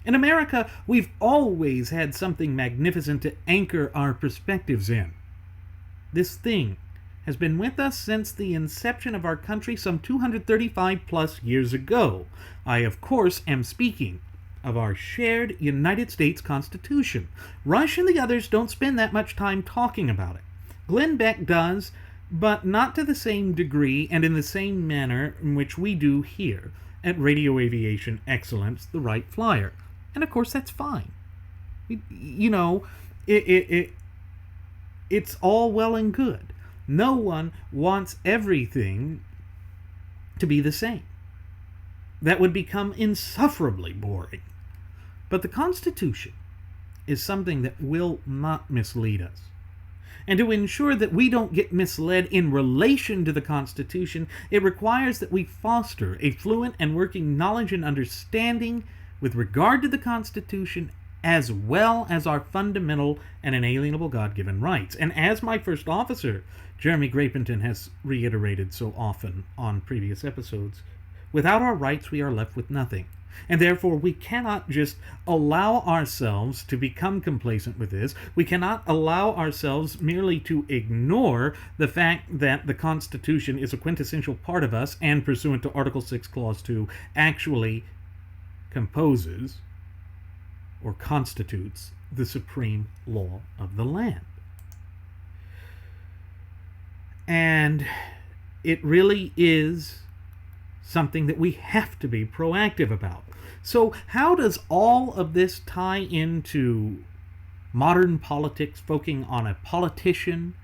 In America, we've always had something magnificent to anchor our perspectives in. This thing has been with us since the inception of our country some 235 plus years ago. I, of course, am speaking of our shared United States Constitution. Rush and the others don't spend that much time talking about it. Glenn Beck does, but not to the same degree and in the same manner in which we do here at Radio Aviation Excellence, the Wright Flyer. And of course, that's fine. You know, it's all well and good. No one wants everything to be the same. That would become insufferably boring. But the Constitution is something that will not mislead us. And to ensure that we don't get misled in relation to the Constitution, it requires that we foster a fluent and working knowledge and understanding with regard to the Constitution, as well as our fundamental and inalienable God-given rights. And as my first officer, Jeremy Grapenton, has reiterated so often on previous episodes, without our rights we are left with nothing. And therefore we cannot just allow ourselves to become complacent with this. We cannot allow ourselves merely to ignore the fact that the Constitution is a quintessential part of us and, pursuant to Article 6, Clause 2, actually composes or constitutes the supreme law of the land. And it really is something that we have to be proactive about. So how does all of this tie into modern politics, focusing on a politician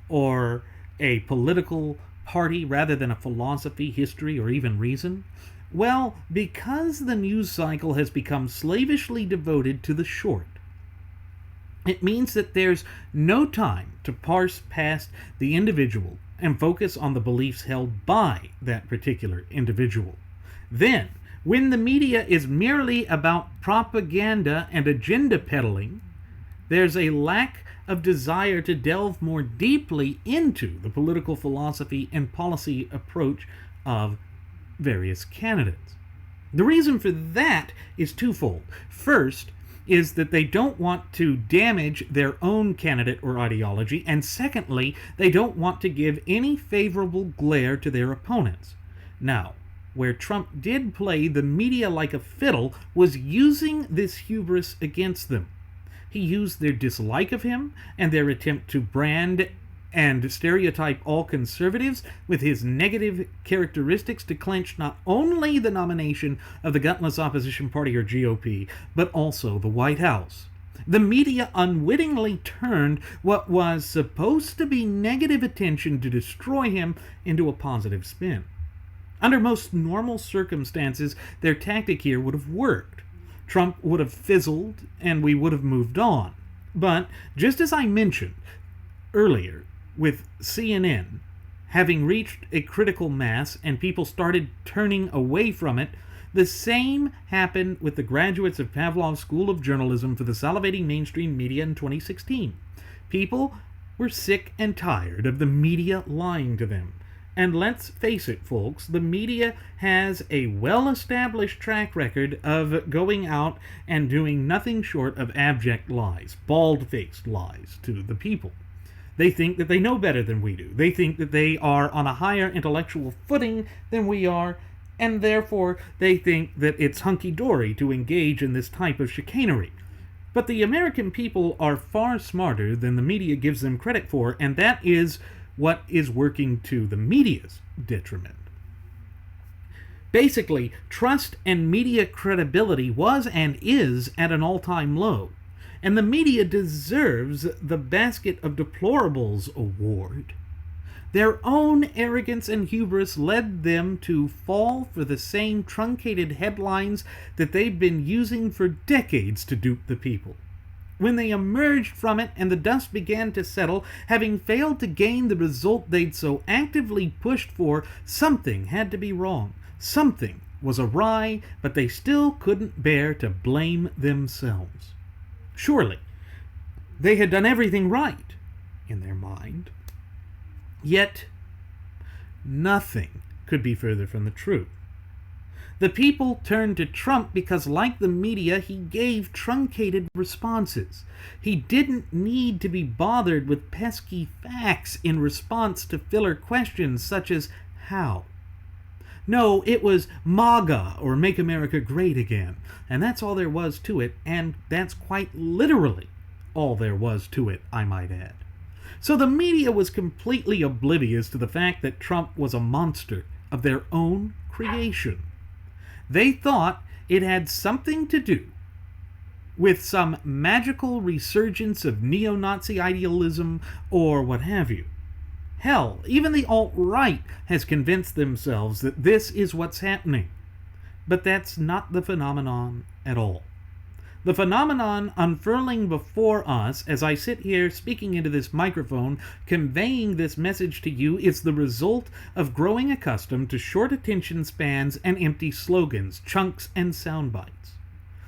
or a political party rather than a philosophy, history, or even reason? Well, because the news cycle has become slavishly devoted to the short. It means that there's no time to parse past the individual and focus on the beliefs held by that particular individual. Then, when the media is merely about propaganda and agenda peddling, there's a lack of desire to delve more deeply into the political philosophy and policy approach of various candidates. The reason for that is twofold. First is that they don't want to damage their own candidate or ideology, and secondly, they don't want to give any favorable glare to their opponents. Now, where Trump did play the media like a fiddle was using this hubris against them. He used their dislike of him and their attempt to brand and stereotype all conservatives with his negative characteristics to clinch not only the nomination of the gutless opposition party or GOP, but also the White House. The media unwittingly turned what was supposed to be negative attention to destroy him into a positive spin. Under most normal circumstances, their tactic here would have worked. Trump would have fizzled and we would have moved on. But, just as I mentioned earlier, with CNN having reached a critical mass and people started turning away from it, the same happened with the graduates of Pavlov's School of Journalism for the salivating mainstream media in 2016. People were sick and tired of the media lying to them. And let's face it, folks, the media has a well-established track record of going out and doing nothing short of abject lies, bald-faced lies to the people. They think that they know better than we do. They think that they are on a higher intellectual footing than we are, and therefore they think that it's hunky-dory to engage in this type of chicanery. But the American people are far smarter than the media gives them credit for, and that is what is working to the media's detriment. Basically, trust and media credibility was and is at an all-time low. And the media deserves the Basket of Deplorables award. Their own arrogance and hubris led them to fall for the same truncated headlines that they've been using for decades to dupe the people. When they emerged from it and the dust began to settle, having failed to gain the result they'd so actively pushed for, something had to be wrong. Something was awry, but they still couldn't bear to blame themselves. Surely, they had done everything right in their mind. Yet, nothing could be further from the truth. The people turned to Trump because, like the media, he gave truncated responses. He didn't need to be bothered with pesky facts in response to filler questions such as how. No, it was MAGA, or Make America Great Again. And that's all there was to it, and that's quite literally all there was to it, I might add. So the media was completely oblivious to the fact that Trump was a monster of their own creation. They thought it had something to do with some magical resurgence of neo-Nazi idealism or what have you. Hell, even the alt-right has convinced themselves that this is what's happening. But that's not the phenomenon at all. The phenomenon unfurling before us as I sit here speaking into this microphone, conveying this message to you, is the result of growing accustomed to short attention spans and empty slogans, chunks, and sound bites.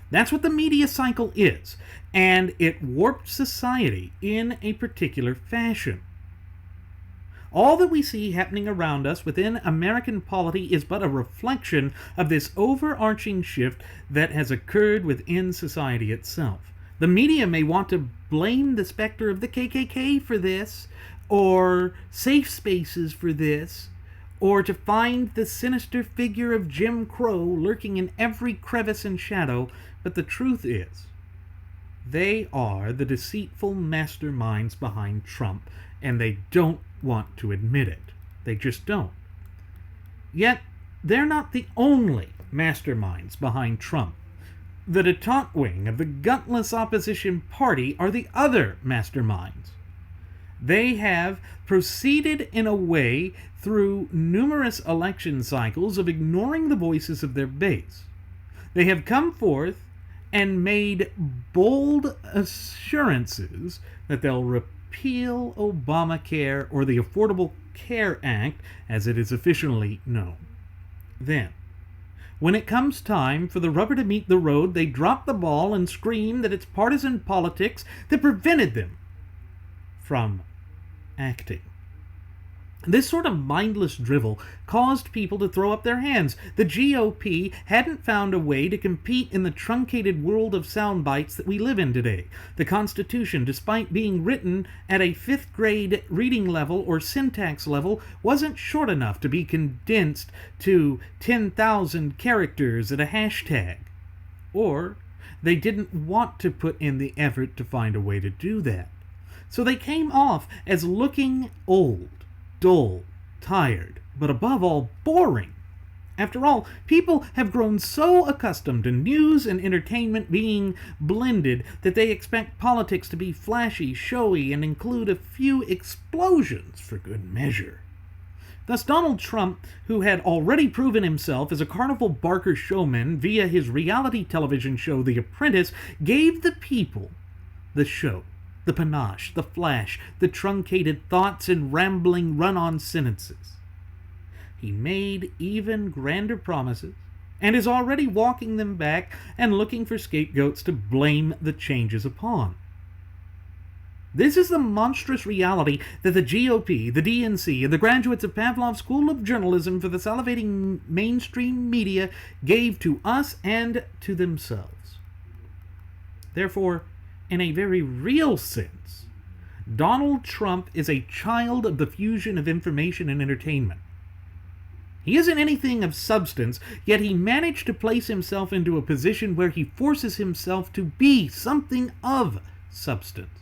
That's what the media cycle is, and it warped society in a particular fashion. All that we see happening around us within American polity is but a reflection of this overarching shift that has occurred within society itself. The media may want to blame the specter of the KKK for this, or safe spaces for this, or to find the sinister figure of Jim Crow lurking in every crevice and shadow, but the truth is, they are the deceitful masterminds behind Trump, and they don't want to admit it. They just don't. Yet, they're not the only masterminds behind Trump. The détente wing of the gutless opposition party are the other masterminds. They have proceeded in a way through numerous election cycles of ignoring the voices of their base. They have come forth and made bold assurances that they'll repeal Obamacare, or the Affordable Care Act, as it is officially known. Then, when it comes time for the rubber to meet the road, they drop the ball and scream that it's partisan politics that prevented them from acting. This sort of mindless drivel caused people to throw up their hands. The GOP hadn't found a way to compete in the truncated world of sound bites that we live in today. The Constitution, despite being written at a 5th grade reading level or syntax level, wasn't short enough to be condensed to 10,000 characters at a hashtag. Or they didn't want to put in the effort to find a way to do that. So they came off as looking old, dull, tired, but above all, boring. After all, people have grown so accustomed to news and entertainment being blended that they expect politics to be flashy, showy, and include a few explosions for good measure. Thus, Donald Trump, who had already proven himself as a carnival barker showman via his reality television show The Apprentice, gave the people the show. The panache, the flash, the truncated thoughts and rambling run-on sentences. He made even grander promises and is already walking them back and looking for scapegoats to blame the changes upon. This is the monstrous reality that the GOP, the DNC, and the graduates of Pavlov's School of Journalism for the salivating mainstream media gave to us and to themselves. Therefore, in a very real sense, Donald Trump is a child of the fusion of information and entertainment. He isn't anything of substance, yet he managed to place himself into a position where he forces himself to be something of substance.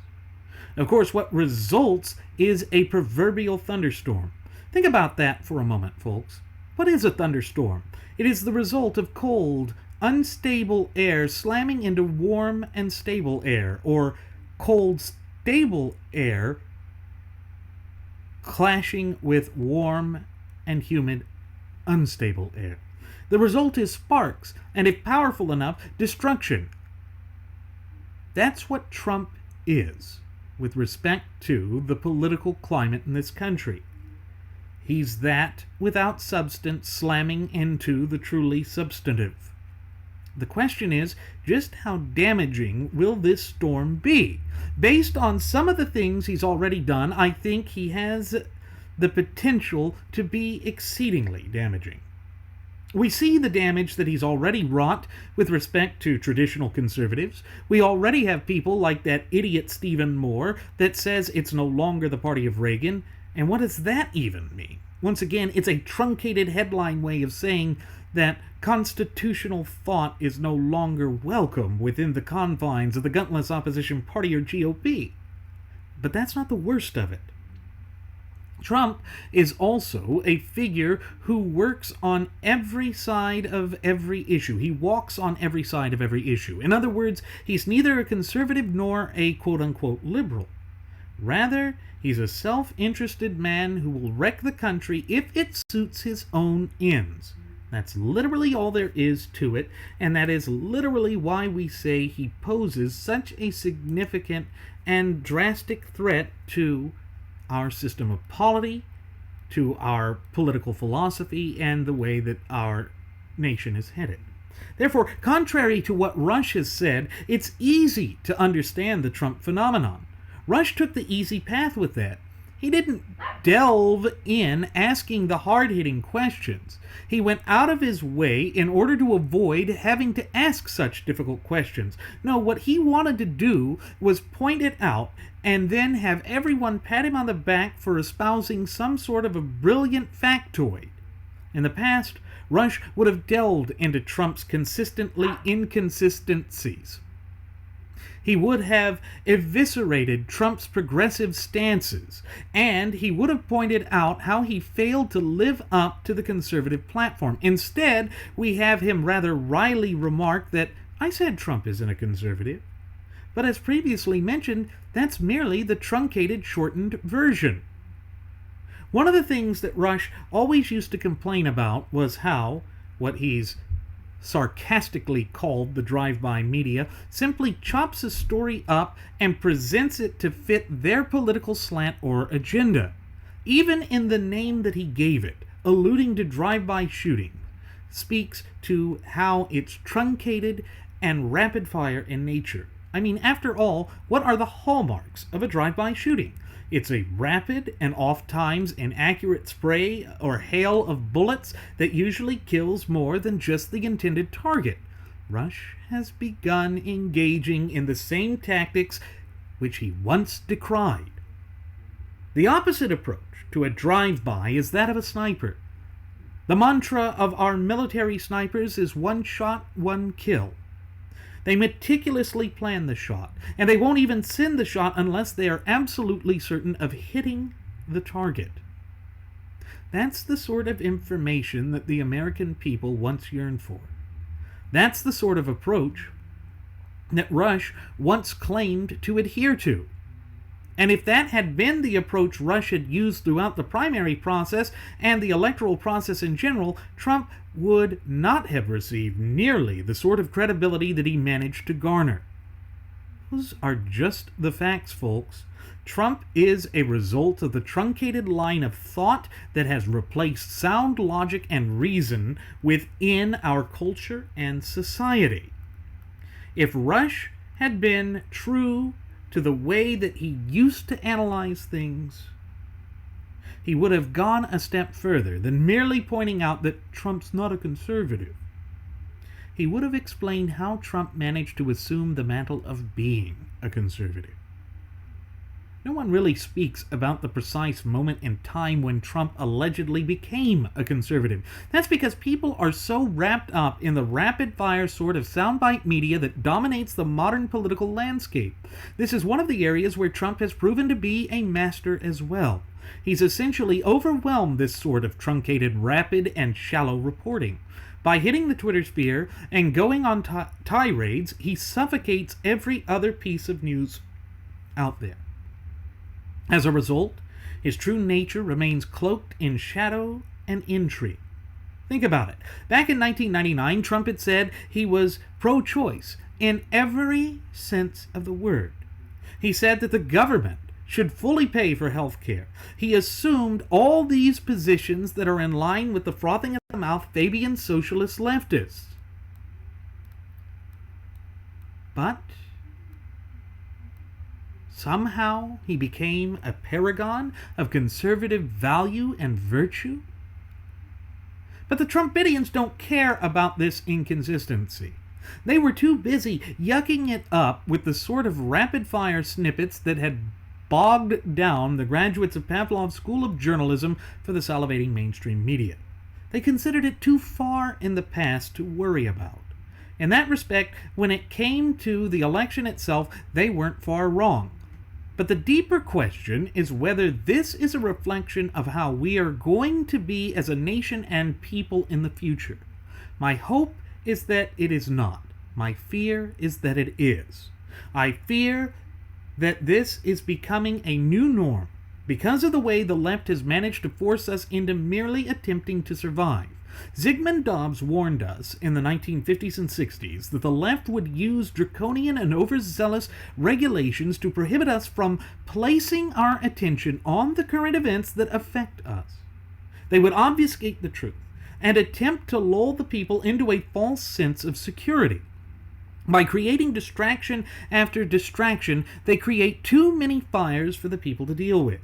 Of course, what results is a proverbial thunderstorm. Think about that for a moment, folks. What is a thunderstorm? It is the result of cold, unstable air slamming into warm and stable air, or cold, stable air clashing with warm and humid, unstable air. The result is sparks, and if powerful enough, destruction. That's what Trump is with respect to the political climate in this country. He's that without substance slamming into the truly substantive. The question is, just how damaging will this storm be? Based on some of the things he's already done, I think he has the potential to be exceedingly damaging. We see the damage that he's already wrought with respect to traditional conservatives. We already have people like that idiot Stephen Moore that says it's no longer the party of Reagan. And what does that even mean? Once again, it's a truncated headline way of saying that constitutional thought is no longer welcome within the confines of the gutless opposition party or GOP. But that's not the worst of it. Trump is also a figure who works on every side of every issue. He walks on every side of every issue. In other words, he's neither a conservative nor a quote-unquote liberal. Rather, he's a self-interested man who will wreck the country if it suits his own ends. That's literally all there is to it, and that is literally why we say he poses such a significant and drastic threat to our system of polity, to our political philosophy, and the way that our nation is headed. Therefore, contrary to what Rush has said, it's easy to understand the Trump phenomenon. Rush took the easy path with that. He didn't delve in asking the hard-hitting questions. He went out of his way in order to avoid having to ask such difficult questions. No, what he wanted to do was point it out and then have everyone pat him on the back for espousing some sort of a brilliant factoid. In the past, Rush would have delved into Trump's consistently inconsistencies. He would have eviscerated Trump's progressive stances, and he would have pointed out how he failed to live up to the conservative platform. Instead, we have him rather wryly remark that, "I said Trump isn't a conservative." But as previously mentioned, that's merely the truncated, shortened version. One of the things that Rush always used to complain about was how, what he's sarcastically called the drive-by media, simply chops a story up and presents it to fit their political slant or agenda. Even in the name that he gave it, alluding to drive-by shooting, speaks to how it's truncated and rapid-fire in nature. I mean, after all, what are the hallmarks of a drive-by shooting? It's a rapid and oft-times inaccurate spray or hail of bullets that usually kills more than just the intended target. Rush has begun engaging in the same tactics which he once decried. The opposite approach to a drive-by is that of a sniper. The mantra of our military snipers is one shot, one kill. They meticulously plan the shot, and they won't even send the shot unless they are absolutely certain of hitting the target. That's the sort of information that the American people once yearned for. That's the sort of approach that Rush once claimed to adhere to. And if that had been the approach Rush had used throughout the primary process and the electoral process in general, Trump would not have received nearly the sort of credibility that he managed to garner. Those are just the facts, folks. Trump is a result of the truncated line of thought that has replaced sound logic and reason within our culture and society. If Rush had been true to the way that he used to analyze things, he would have gone a step further than merely pointing out that Trump's not a conservative. He would have explained how Trump managed to assume the mantle of being a conservative. No one really speaks about the precise moment in time when Trump allegedly became a conservative. That's because people are so wrapped up in the rapid-fire sort of soundbite media that dominates the modern political landscape. This is one of the areas where Trump has proven to be a master as well. He's essentially overwhelmed this sort of truncated, rapid, and shallow reporting. By hitting the Twitter sphere and going on tirades, he suffocates every other piece of news out there. As a result, his true nature remains cloaked in shadow and intrigue. Think about it. Back in 1999, Trump had said he was pro-choice in every sense of the word. He said that the government should fully pay for health care. He assumed all these positions that are in line with the frothing at the mouth Fabian socialist leftists. But somehow he became a paragon of conservative value and virtue. But the Trumpidians don't care about this inconsistency. They were too busy yucking it up with the sort of rapid-fire snippets that had bogged down the graduates of Pavlov's School of Journalism for the salivating mainstream media. They considered it too far in the past to worry about. In that respect, when it came to the election itself, they weren't far wrong. But the deeper question is whether this is a reflection of how we are going to be as a nation and people in the future. My hope is that it is not. My fear is that it is. I fear that this is becoming a new norm because of the way the left has managed to force us into merely attempting to survive. Zygmunt Dobbs warned us in the 1950s and 60s that the left would use draconian and overzealous regulations to prohibit us from placing our attention on the current events that affect us. They would obfuscate the truth and attempt to lull the people into a false sense of security. By creating distraction after distraction, they create too many fires for the people to deal with.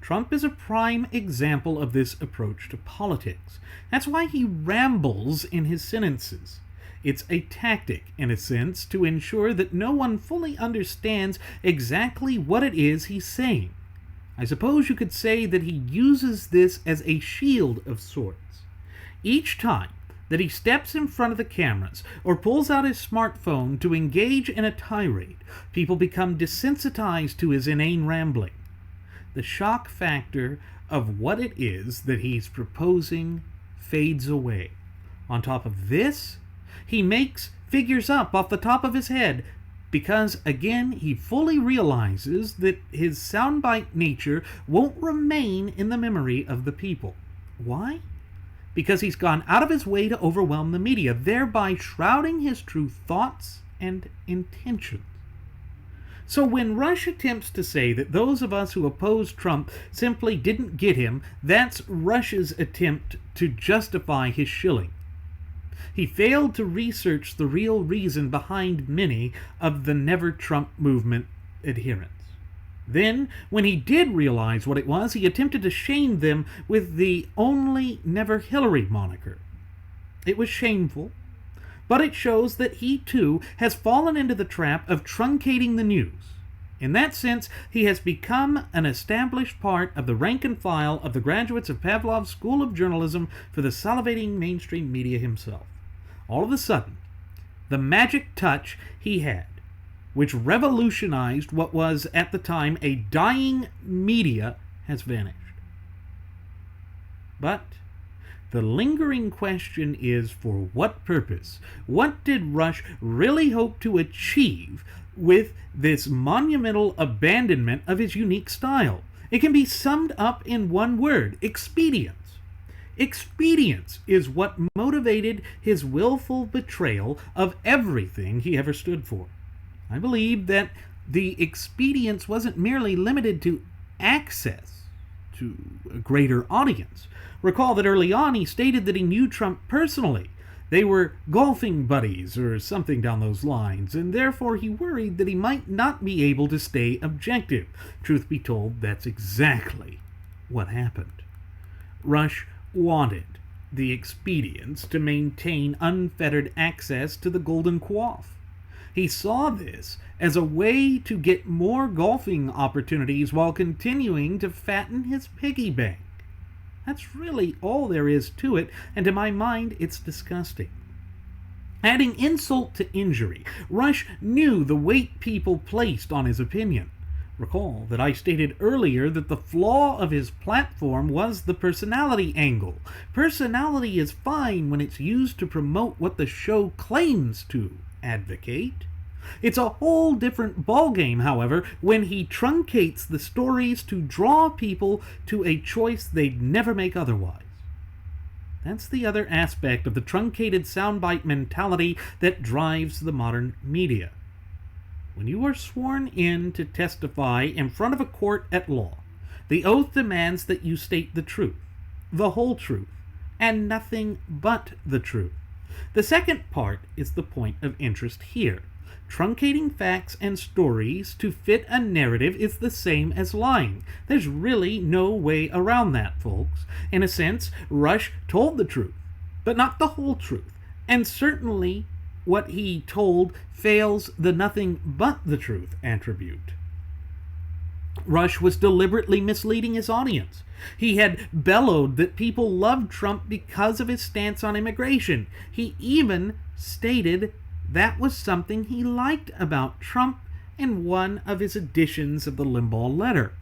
Trump is a prime example of this approach to politics. That's why he rambles in his sentences. It's a tactic, in a sense, to ensure that no one fully understands exactly what it is he's saying. I suppose you could say that he uses this as a shield of sorts. Each time that he steps in front of the cameras or pulls out his smartphone to engage in a tirade, people become desensitized to his inane rambling. The shock factor of what it is that he's proposing fades away. On top of this, he makes figures up off the top of his head because, again, he fully realizes that his soundbite nature won't remain in the memory of the people. Why? Because he's gone out of his way to overwhelm the media, thereby shrouding his true thoughts and intentions. So when Rush attempts to say that those of us who oppose Trump simply didn't get him, that's Rush's attempt to justify his shilling. He failed to research the real reason behind many of the Never Trump movement adherents. Then, when he did realize what it was, he attempted to shame them with the Only Never Hillary moniker. It was shameful, but it shows that he, too, has fallen into the trap of truncating the news. In that sense, he has become an established part of the rank and file of the graduates of Pavlov's School of Journalism for the salivating mainstream media himself. All of a sudden, the magic touch he had, which revolutionized what was at the time a dying media, has vanished. But the lingering question is, for what purpose? What did Rush really hope to achieve with this monumental abandonment of his unique style? It can be summed up in one word: expedience. Expedience is what motivated his willful betrayal of everything he ever stood for. I believe that the expedience wasn't merely limited to access to a greater audience. Recall that early on he stated that he knew Trump personally. They were golfing buddies or something down those lines, and therefore he worried that he might not be able to stay objective. Truth be told, that's exactly what happened. Rush wanted the expedience to maintain unfettered access to the Golden Quaff. He saw this as a way to get more golfing opportunities while continuing to fatten his piggy bank. That's really all there is to it, and to my mind, it's disgusting. Adding insult to injury, Rush knew the weight people placed on his opinion. Recall that I stated earlier that the flaw of his platform was the personality angle. Personality is fine when it's used to promote what the show claims to advocate. It's a whole different ballgame, however, when he truncates the stories to draw people to a choice they'd never make otherwise. That's the other aspect of the truncated soundbite mentality that drives the modern media. When you are sworn in to testify in front of a court at law, the oath demands that you state the truth, the whole truth, and nothing but the truth. The second part is the point of interest here. Truncating facts and stories to fit a narrative is the same as lying. There's really no way around that, folks. In a sense, Rush told the truth, but not the whole truth. And certainly what he told fails the nothing but the truth attribute. Rush was deliberately misleading his audience. He had bellowed that people loved Trump because of his stance on immigration. He even stated that was something he liked about Trump in one of his editions of the Limbaugh letter.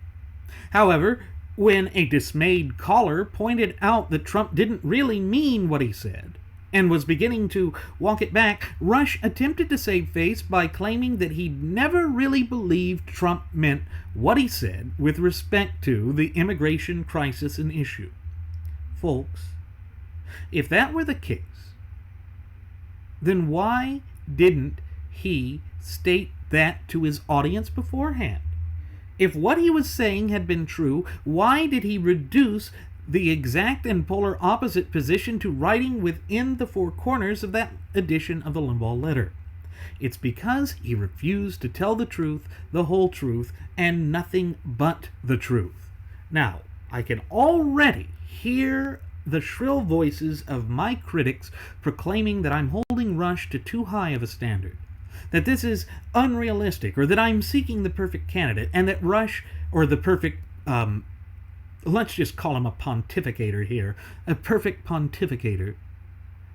However, when a dismayed caller pointed out that Trump didn't really mean what he said and was beginning to walk it back, Rush attempted to save face by claiming that he'd never really believed Trump meant what he said with respect to the immigration crisis and issue. Folks, If that were the case, then why didn't he state that to his audience beforehand? If what he was saying had been true, why did he reduce the exact and polar opposite position to writing within the four corners of that edition of the Limbaugh letter? It's because he refused to tell the truth, the whole truth, and nothing but the truth. Now, I can already hear the shrill voices of my critics proclaiming that I'm holding Rush to too high of a standard, that this is unrealistic, or that I'm seeking the perfect candidate, and that Rush, or the perfect, let's just call him a pontificator here, a perfect pontificator,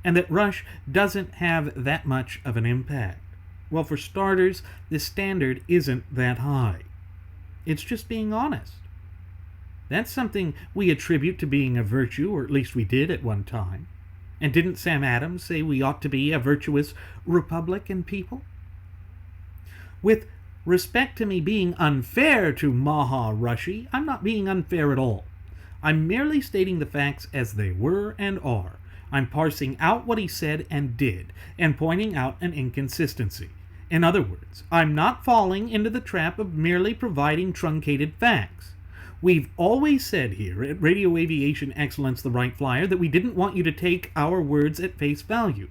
and that Rush doesn't have that much of an impact. Well, for starters, the standard isn't that high. It's just being honest. That's something we attribute to being a virtue, or at least we did at one time. And didn't Sam Adams say we ought to be a virtuous Republican people? With respect to me being unfair to Maha Rushy, I'm not being unfair at all. I'm merely stating the facts as they were and are. I'm parsing out what he said and did, and pointing out an inconsistency. In other words, I'm not falling into the trap of merely providing truncated facts. We've always said here at Radio Aviation Excellence the Wright Flyer that we didn't want you to take our words at face value.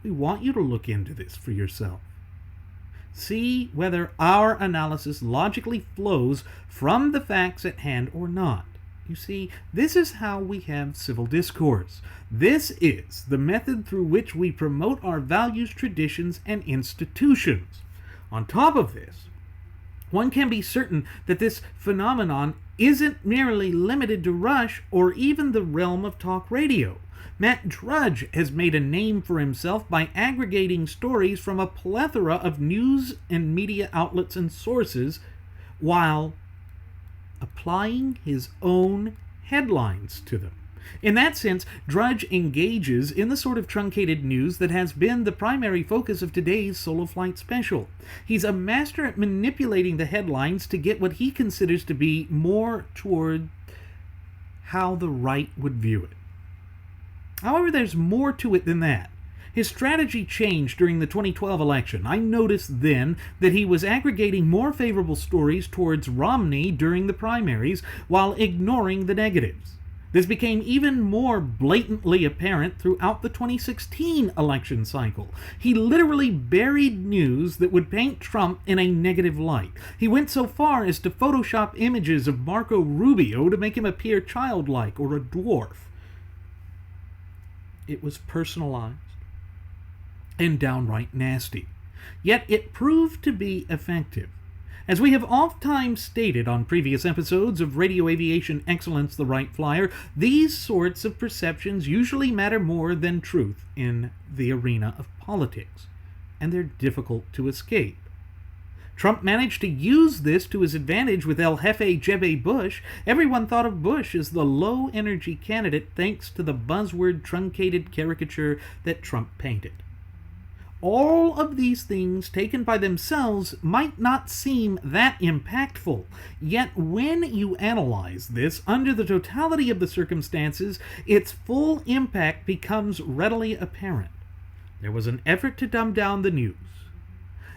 We want you to look into this for yourself. See whether our analysis logically flows from the facts at hand or not. You see, this is how we have civil discourse. This is the method through which we promote our values, traditions, and institutions. On top of this, one can be certain that this phenomenon isn't merely limited to Rush or even the realm of talk radio. Matt Drudge has made a name for himself by aggregating stories from a plethora of news and media outlets and sources while applying his own headlines to them. In that sense, Drudge engages in the sort of truncated news that has been the primary focus of today's Solo Flight special. He's a master at manipulating the headlines to get what he considers to be more toward how the right would view it. However, there's more to it than that. His strategy changed during the 2012 election. I noticed then that he was aggregating more favorable stories towards Romney during the primaries while ignoring the negatives. This became even more blatantly apparent throughout the 2016 election cycle. He literally buried news that would paint Trump in a negative light. He went so far as to Photoshop images of Marco Rubio to make him appear childlike or a dwarf. It was personalized and downright nasty. Yet it proved to be effective. As we have oft-times stated on previous episodes of Radio Aviation Excellence the Wright Flyer, these sorts of perceptions usually matter more than truth in the arena of politics, and they're difficult to escape. Trump managed to use this to his advantage with El Jefe Jeb Bush. Everyone thought of Bush as the low-energy candidate thanks to the buzzword truncated caricature that Trump painted. All of these things taken by themselves might not seem that impactful, yet when you analyze this under the totality of the circumstances, its full impact becomes readily apparent. There was an effort to dumb down the news.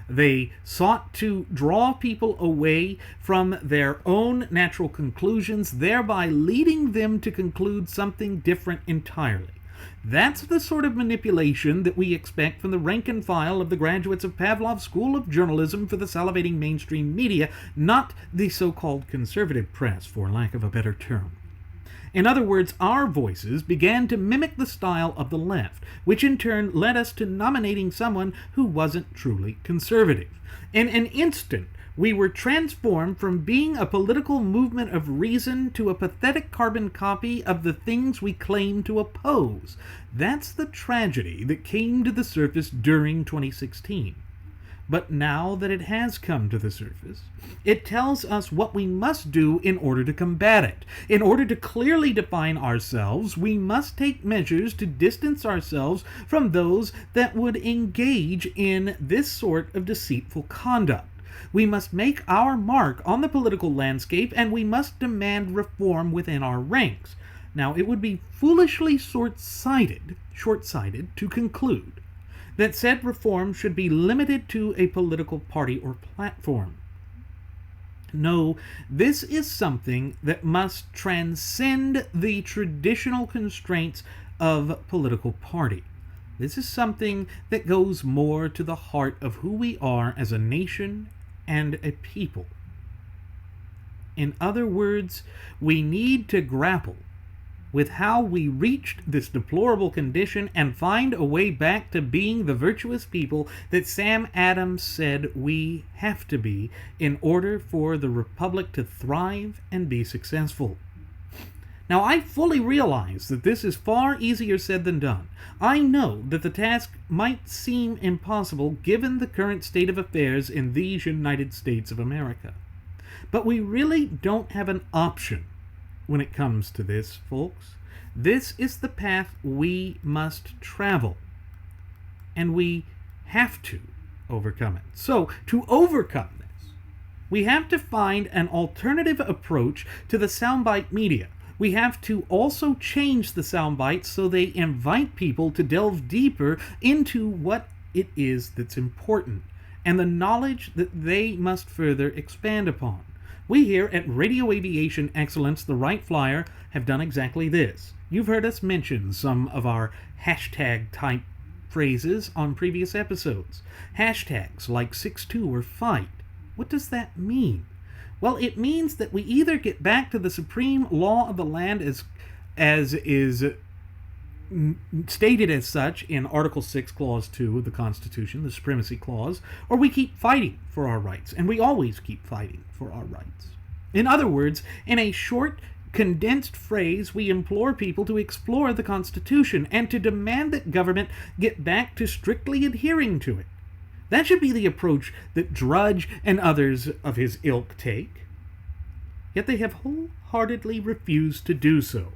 They sought to draw people away from their own natural conclusions, thereby leading them to conclude something different entirely. That's the sort of manipulation that we expect from the rank and file of the graduates of Pavlov's School of Journalism for the salivating mainstream media, not the so-called conservative press, for lack of a better term. In other words, our voices began to mimic the style of the left, which in turn led us to nominating someone who wasn't truly conservative. In an instant, we were transformed from being a political movement of reason to a pathetic carbon copy of the things we claim to oppose. That's the tragedy that came to the surface during 2016. But now that it has come to the surface, it tells us what we must do in order to combat it. In order to clearly define ourselves, we must take measures to distance ourselves from those that would engage in this sort of deceitful conduct. We must make our mark on the political landscape, and we must demand reform within our ranks. Now, it would be foolishly short-sighted to conclude that said reform should be limited to a political party or platform. No, this is something that must transcend the traditional constraints of political party. This is something that goes more to the heart of who we are as a nation and a people. In other words, we need to grapple with how we reached this deplorable condition and find a way back to being the virtuous people that Sam Adams said we have to be in order for the Republic to thrive and be successful. Now, I fully realize that this is far easier said than done. I know that the task might seem impossible given the current state of affairs in these United States of America. But we really don't have an option when it comes to this, folks. This is the path we must travel, and we have to overcome it. So, to overcome this, we have to find an alternative approach to the soundbite media. We have to also change the soundbites so they invite people to delve deeper into what it is that's important and the knowledge that they must further expand upon. We here at Radio Aviation Excellence, the Wright Flyer, have done exactly this. You've heard us mention some of our hashtag-type phrases on previous episodes. Hashtags like 6'2" or fight. What does that mean? Well, it means that we either get back to the supreme law of the land as is stated as such in Article 6, Clause 2 of the Constitution, the Supremacy Clause, or we keep fighting for our rights, and we always keep fighting for our rights. In other words, in a short, condensed phrase, we implore people to explore the Constitution and to demand that government get back to strictly adhering to it. That should be the approach that Drudge and others of his ilk take. Yet they have wholeheartedly refused to do so.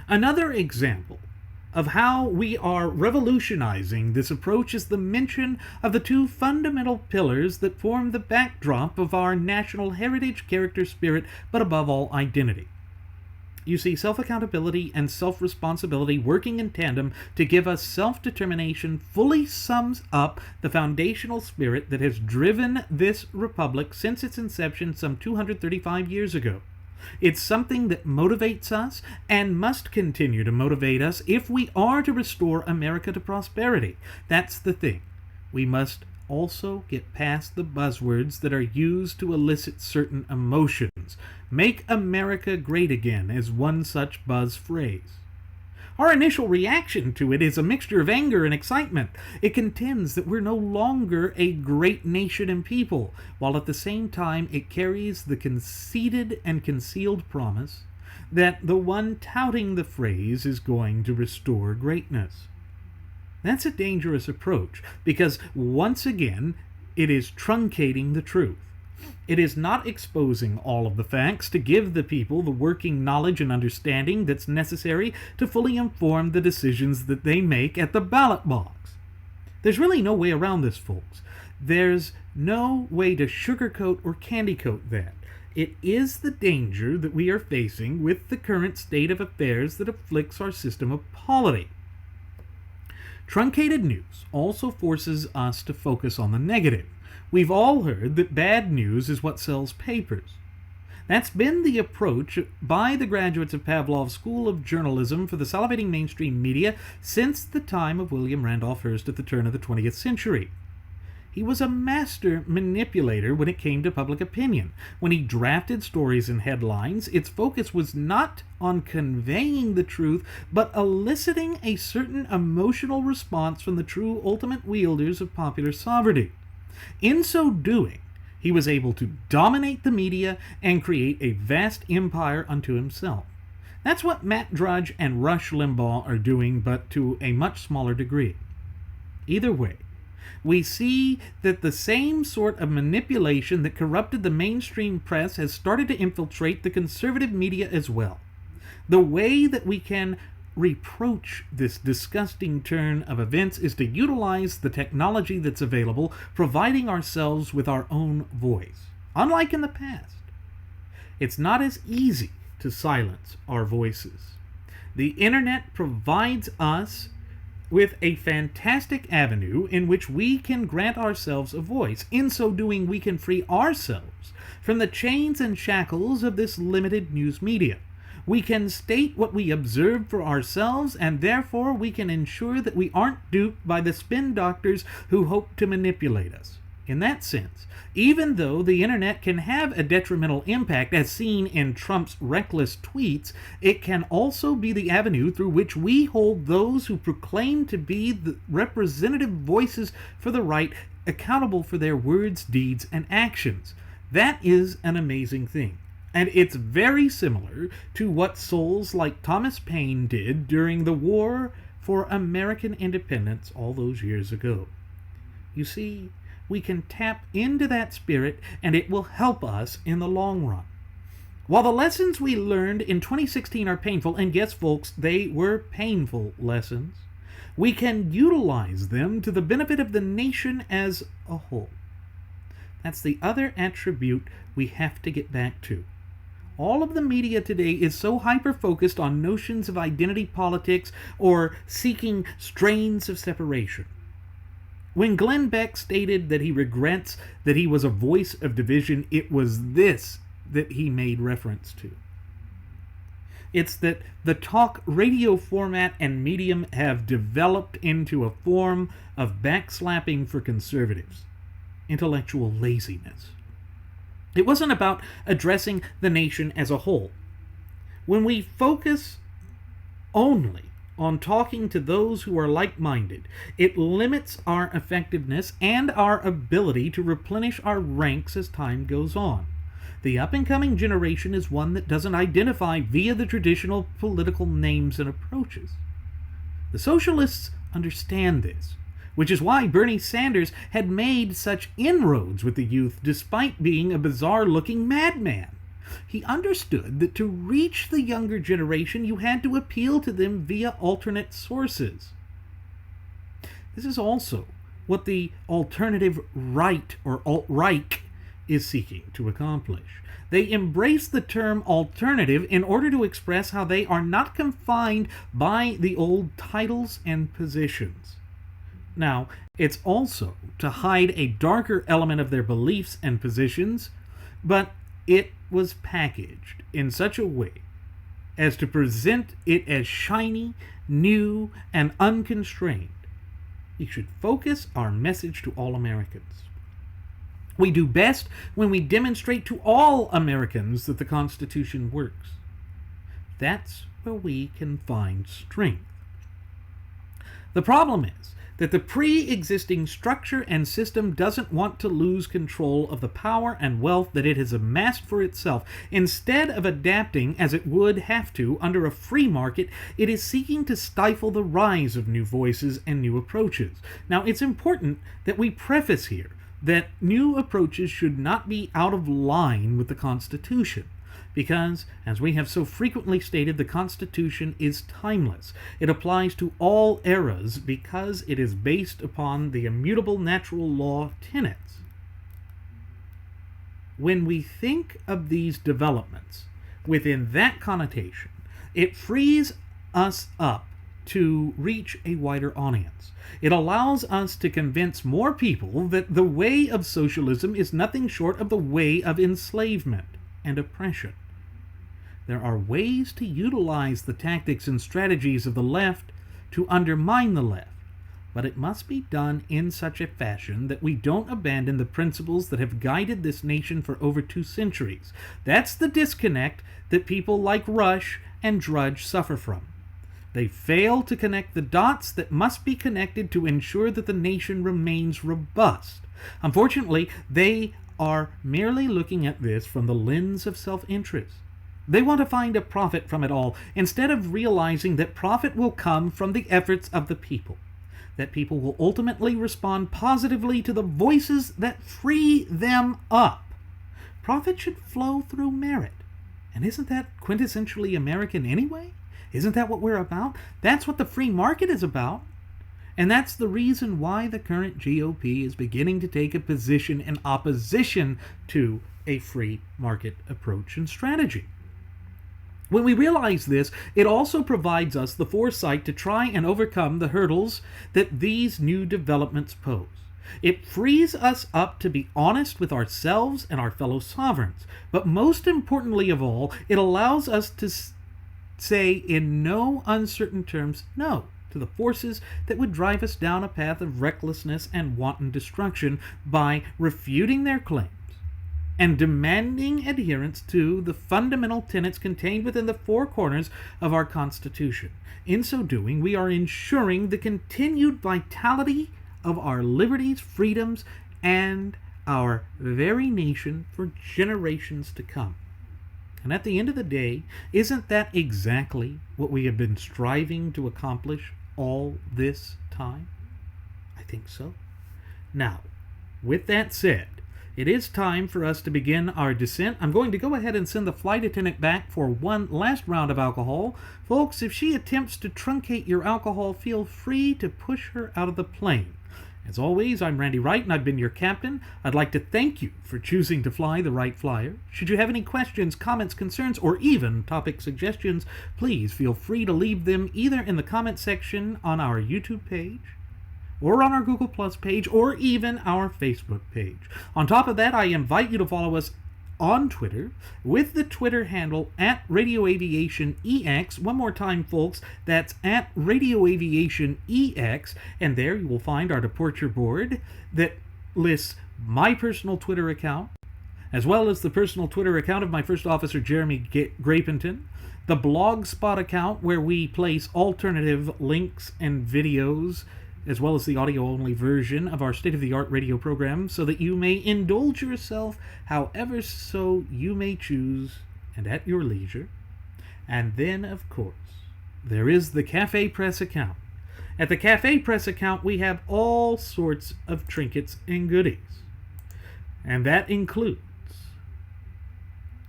Another example of how we are revolutionizing this approach is the mention of the two fundamental pillars that form the backdrop of our national heritage, character, spirit, but above all, identity. You see, self-accountability and self-responsibility working in tandem to give us self-determination fully sums up the foundational spirit that has driven this republic since its inception some 235 years ago. It's something that motivates us and must continue to motivate us if we are to restore America to prosperity. That's the thing. We must also get past the buzzwords that are used to elicit certain emotions. Make America great again is one such buzz phrase. Our initial reaction to it is a mixture of anger and excitement. It contends that we're no longer a great nation and people, while at the same time it carries the conceited and concealed promise that the one touting the phrase is going to restore greatness. That's a dangerous approach, because once again, it is truncating the truth. It is not exposing all of the facts to give the people the working knowledge and understanding that's necessary to fully inform the decisions that they make at the ballot box. There's really no way around this, folks. There's no way to sugarcoat or candycoat that. It is the danger that we are facing with the current state of affairs that afflicts our system of polity. Truncated news also forces us to focus on the negative. We've all heard that bad news is what sells papers. That's been the approach by the graduates of Pavlov's School of Journalism for the salivating mainstream media since the time of William Randolph Hearst at the turn of the 20th century. He was a master manipulator when it came to public opinion. When he drafted stories and headlines, its focus was not on conveying the truth, but eliciting a certain emotional response from the true ultimate wielders of popular sovereignty. In so doing, he was able to dominate the media and create a vast empire unto himself. That's what Matt Drudge and Rush Limbaugh are doing, but to a much smaller degree. Either way, we see that the same sort of manipulation that corrupted the mainstream press has started to infiltrate the conservative media as well. The way that we can reproach this disgusting turn of events is to utilize the technology that's available, providing ourselves with our own voice. Unlike in the past, it's not as easy to silence our voices. The internet provides us with a fantastic avenue in which we can grant ourselves a voice. In so doing, we can free ourselves from the chains and shackles of this limited news media. We can state what we observe for ourselves, and therefore we can ensure that we aren't duped by the spin doctors who hope to manipulate us. In that sense, even though the internet can have a detrimental impact as seen in Trump's reckless tweets, it can also be the avenue through which we hold those who proclaim to be the representative voices for the right accountable for their words, deeds, and actions. That is an amazing thing. And it's very similar to what souls like Thomas Paine did during the War for American Independence all those years ago. You see, we can tap into that spirit, and it will help us in the long run. While the lessons we learned in 2016 are painful, and yes, folks, they were painful lessons, we can utilize them to the benefit of the nation as a whole. That's the other attribute we have to get back to. All of the media today is so hyper-focused on notions of identity politics or seeking strains of separation. When Glenn Beck stated that he regrets that he was a voice of division, it was this that he made reference to. It's that the talk radio format and medium have developed into a form of backslapping for conservatives, intellectual laziness. It wasn't about addressing the nation as a whole. When we focus only on talking to those who are like-minded, it limits our effectiveness and our ability to replenish our ranks as time goes on. The up-and-coming generation is one that doesn't identify via the traditional political names and approaches. The socialists understand this, which is why Bernie Sanders had made such inroads with the youth despite being a bizarre-looking madman. He understood that to reach the younger generation, you had to appeal to them via alternate sources. This is also what the alternative right, or alt-right, is seeking to accomplish. They embrace the term alternative in order to express how they are not confined by the old titles and positions. Now, it's also to hide a darker element of their beliefs and positions, but it was packaged in such a way as to present it as shiny, new, and unconstrained. We should focus our message to all Americans. We do best when we demonstrate to all Americans that the Constitution works. That's where we can find strength. The problem is that the pre-existing structure and system doesn't want to lose control of the power and wealth that it has amassed for itself. Instead of adapting as it would have to under a free market, it is seeking to stifle the rise of new voices and new approaches. Now, it's important that we preface here that new approaches should not be out of line with the Constitution. Because, as we have so frequently stated, the Constitution is timeless. It applies to all eras because it is based upon the immutable natural law tenets. When we think of these developments within that connotation, it frees us up to reach a wider audience. It allows us to convince more people that the way of socialism is nothing short of the way of enslavement and oppression. There are ways to utilize the tactics and strategies of the left to undermine the left, but it must be done in such a fashion that we don't abandon the principles that have guided this nation for over 2 centuries. That's the disconnect that people like Rush and Drudge suffer from. They fail to connect the dots that must be connected to ensure that the nation remains robust. Unfortunately, they are merely looking at this from the lens of self-interest. They want to find a profit from it all, instead of realizing that profit will come from the efforts of the people, that people will ultimately respond positively to the voices that free them up. Profit should flow through merit. And isn't that quintessentially American anyway? Isn't that what we're about? That's what the free market is about. And that's the reason why the current GOP is beginning to take a position in opposition to a free market approach and strategy. When we realize this, it also provides us the foresight to try and overcome the hurdles that these new developments pose. It frees us up to be honest with ourselves and our fellow sovereigns. But most importantly of all, it allows us to say in no uncertain terms no to the forces that would drive us down a path of recklessness and wanton destruction by refuting their claims and demanding adherence to the fundamental tenets contained within the four corners of our Constitution. In so doing, we are ensuring the continued vitality of our liberties, freedoms, and our very nation for generations to come. And at the end of the day, isn't that exactly what we have been striving to accomplish all this time? I think so. Now, with that said, it is time for us to begin our descent. I'm going to go ahead and send the flight attendant back for one last round of alcohol. Folks, if she attempts to truncate your alcohol, feel free to push her out of the plane. As always, I'm Randy Wright, and I've been your captain. I'd like to thank you for choosing to fly the Wright Flyer. Should you have any questions, comments, concerns, or even topic suggestions, please feel free to leave them either in the comment section on our YouTube page, or on our Google Plus page, or even our Facebook page. On top of that, I invite you to follow us on Twitter with the Twitter handle @RadioAviationEX. One more time, folks, that's @RadioAviationEX, and there you will find our departure board that lists my personal Twitter account, as well as the personal Twitter account of my first officer, Jeremy Grapenton, the Blogspot account where we place alternative links and videos, as well as the audio-only version of our state-of-the-art radio program, so that you may indulge yourself however so you may choose and at your leisure. And then, of course, there is the Cafe Press account. At the Cafe Press account, we have all sorts of trinkets and goodies. And that includes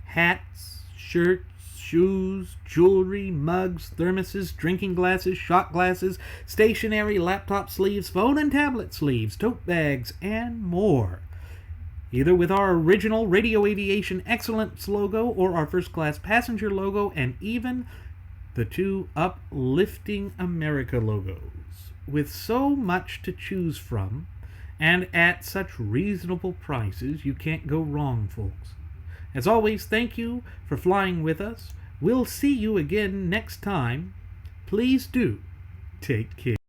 hats, shirts, shoes, jewelry, mugs, thermoses, drinking glasses, shot glasses, stationery, laptop sleeves, phone and tablet sleeves, tote bags, and more. Either with our original Radio Aviation Excellence logo or our First Class Passenger logo, and even the two Uplifting America logos. With so much to choose from, and at such reasonable prices, you can't go wrong, folks. As always, thank you for flying with us. We'll see you again next time. Please do take care.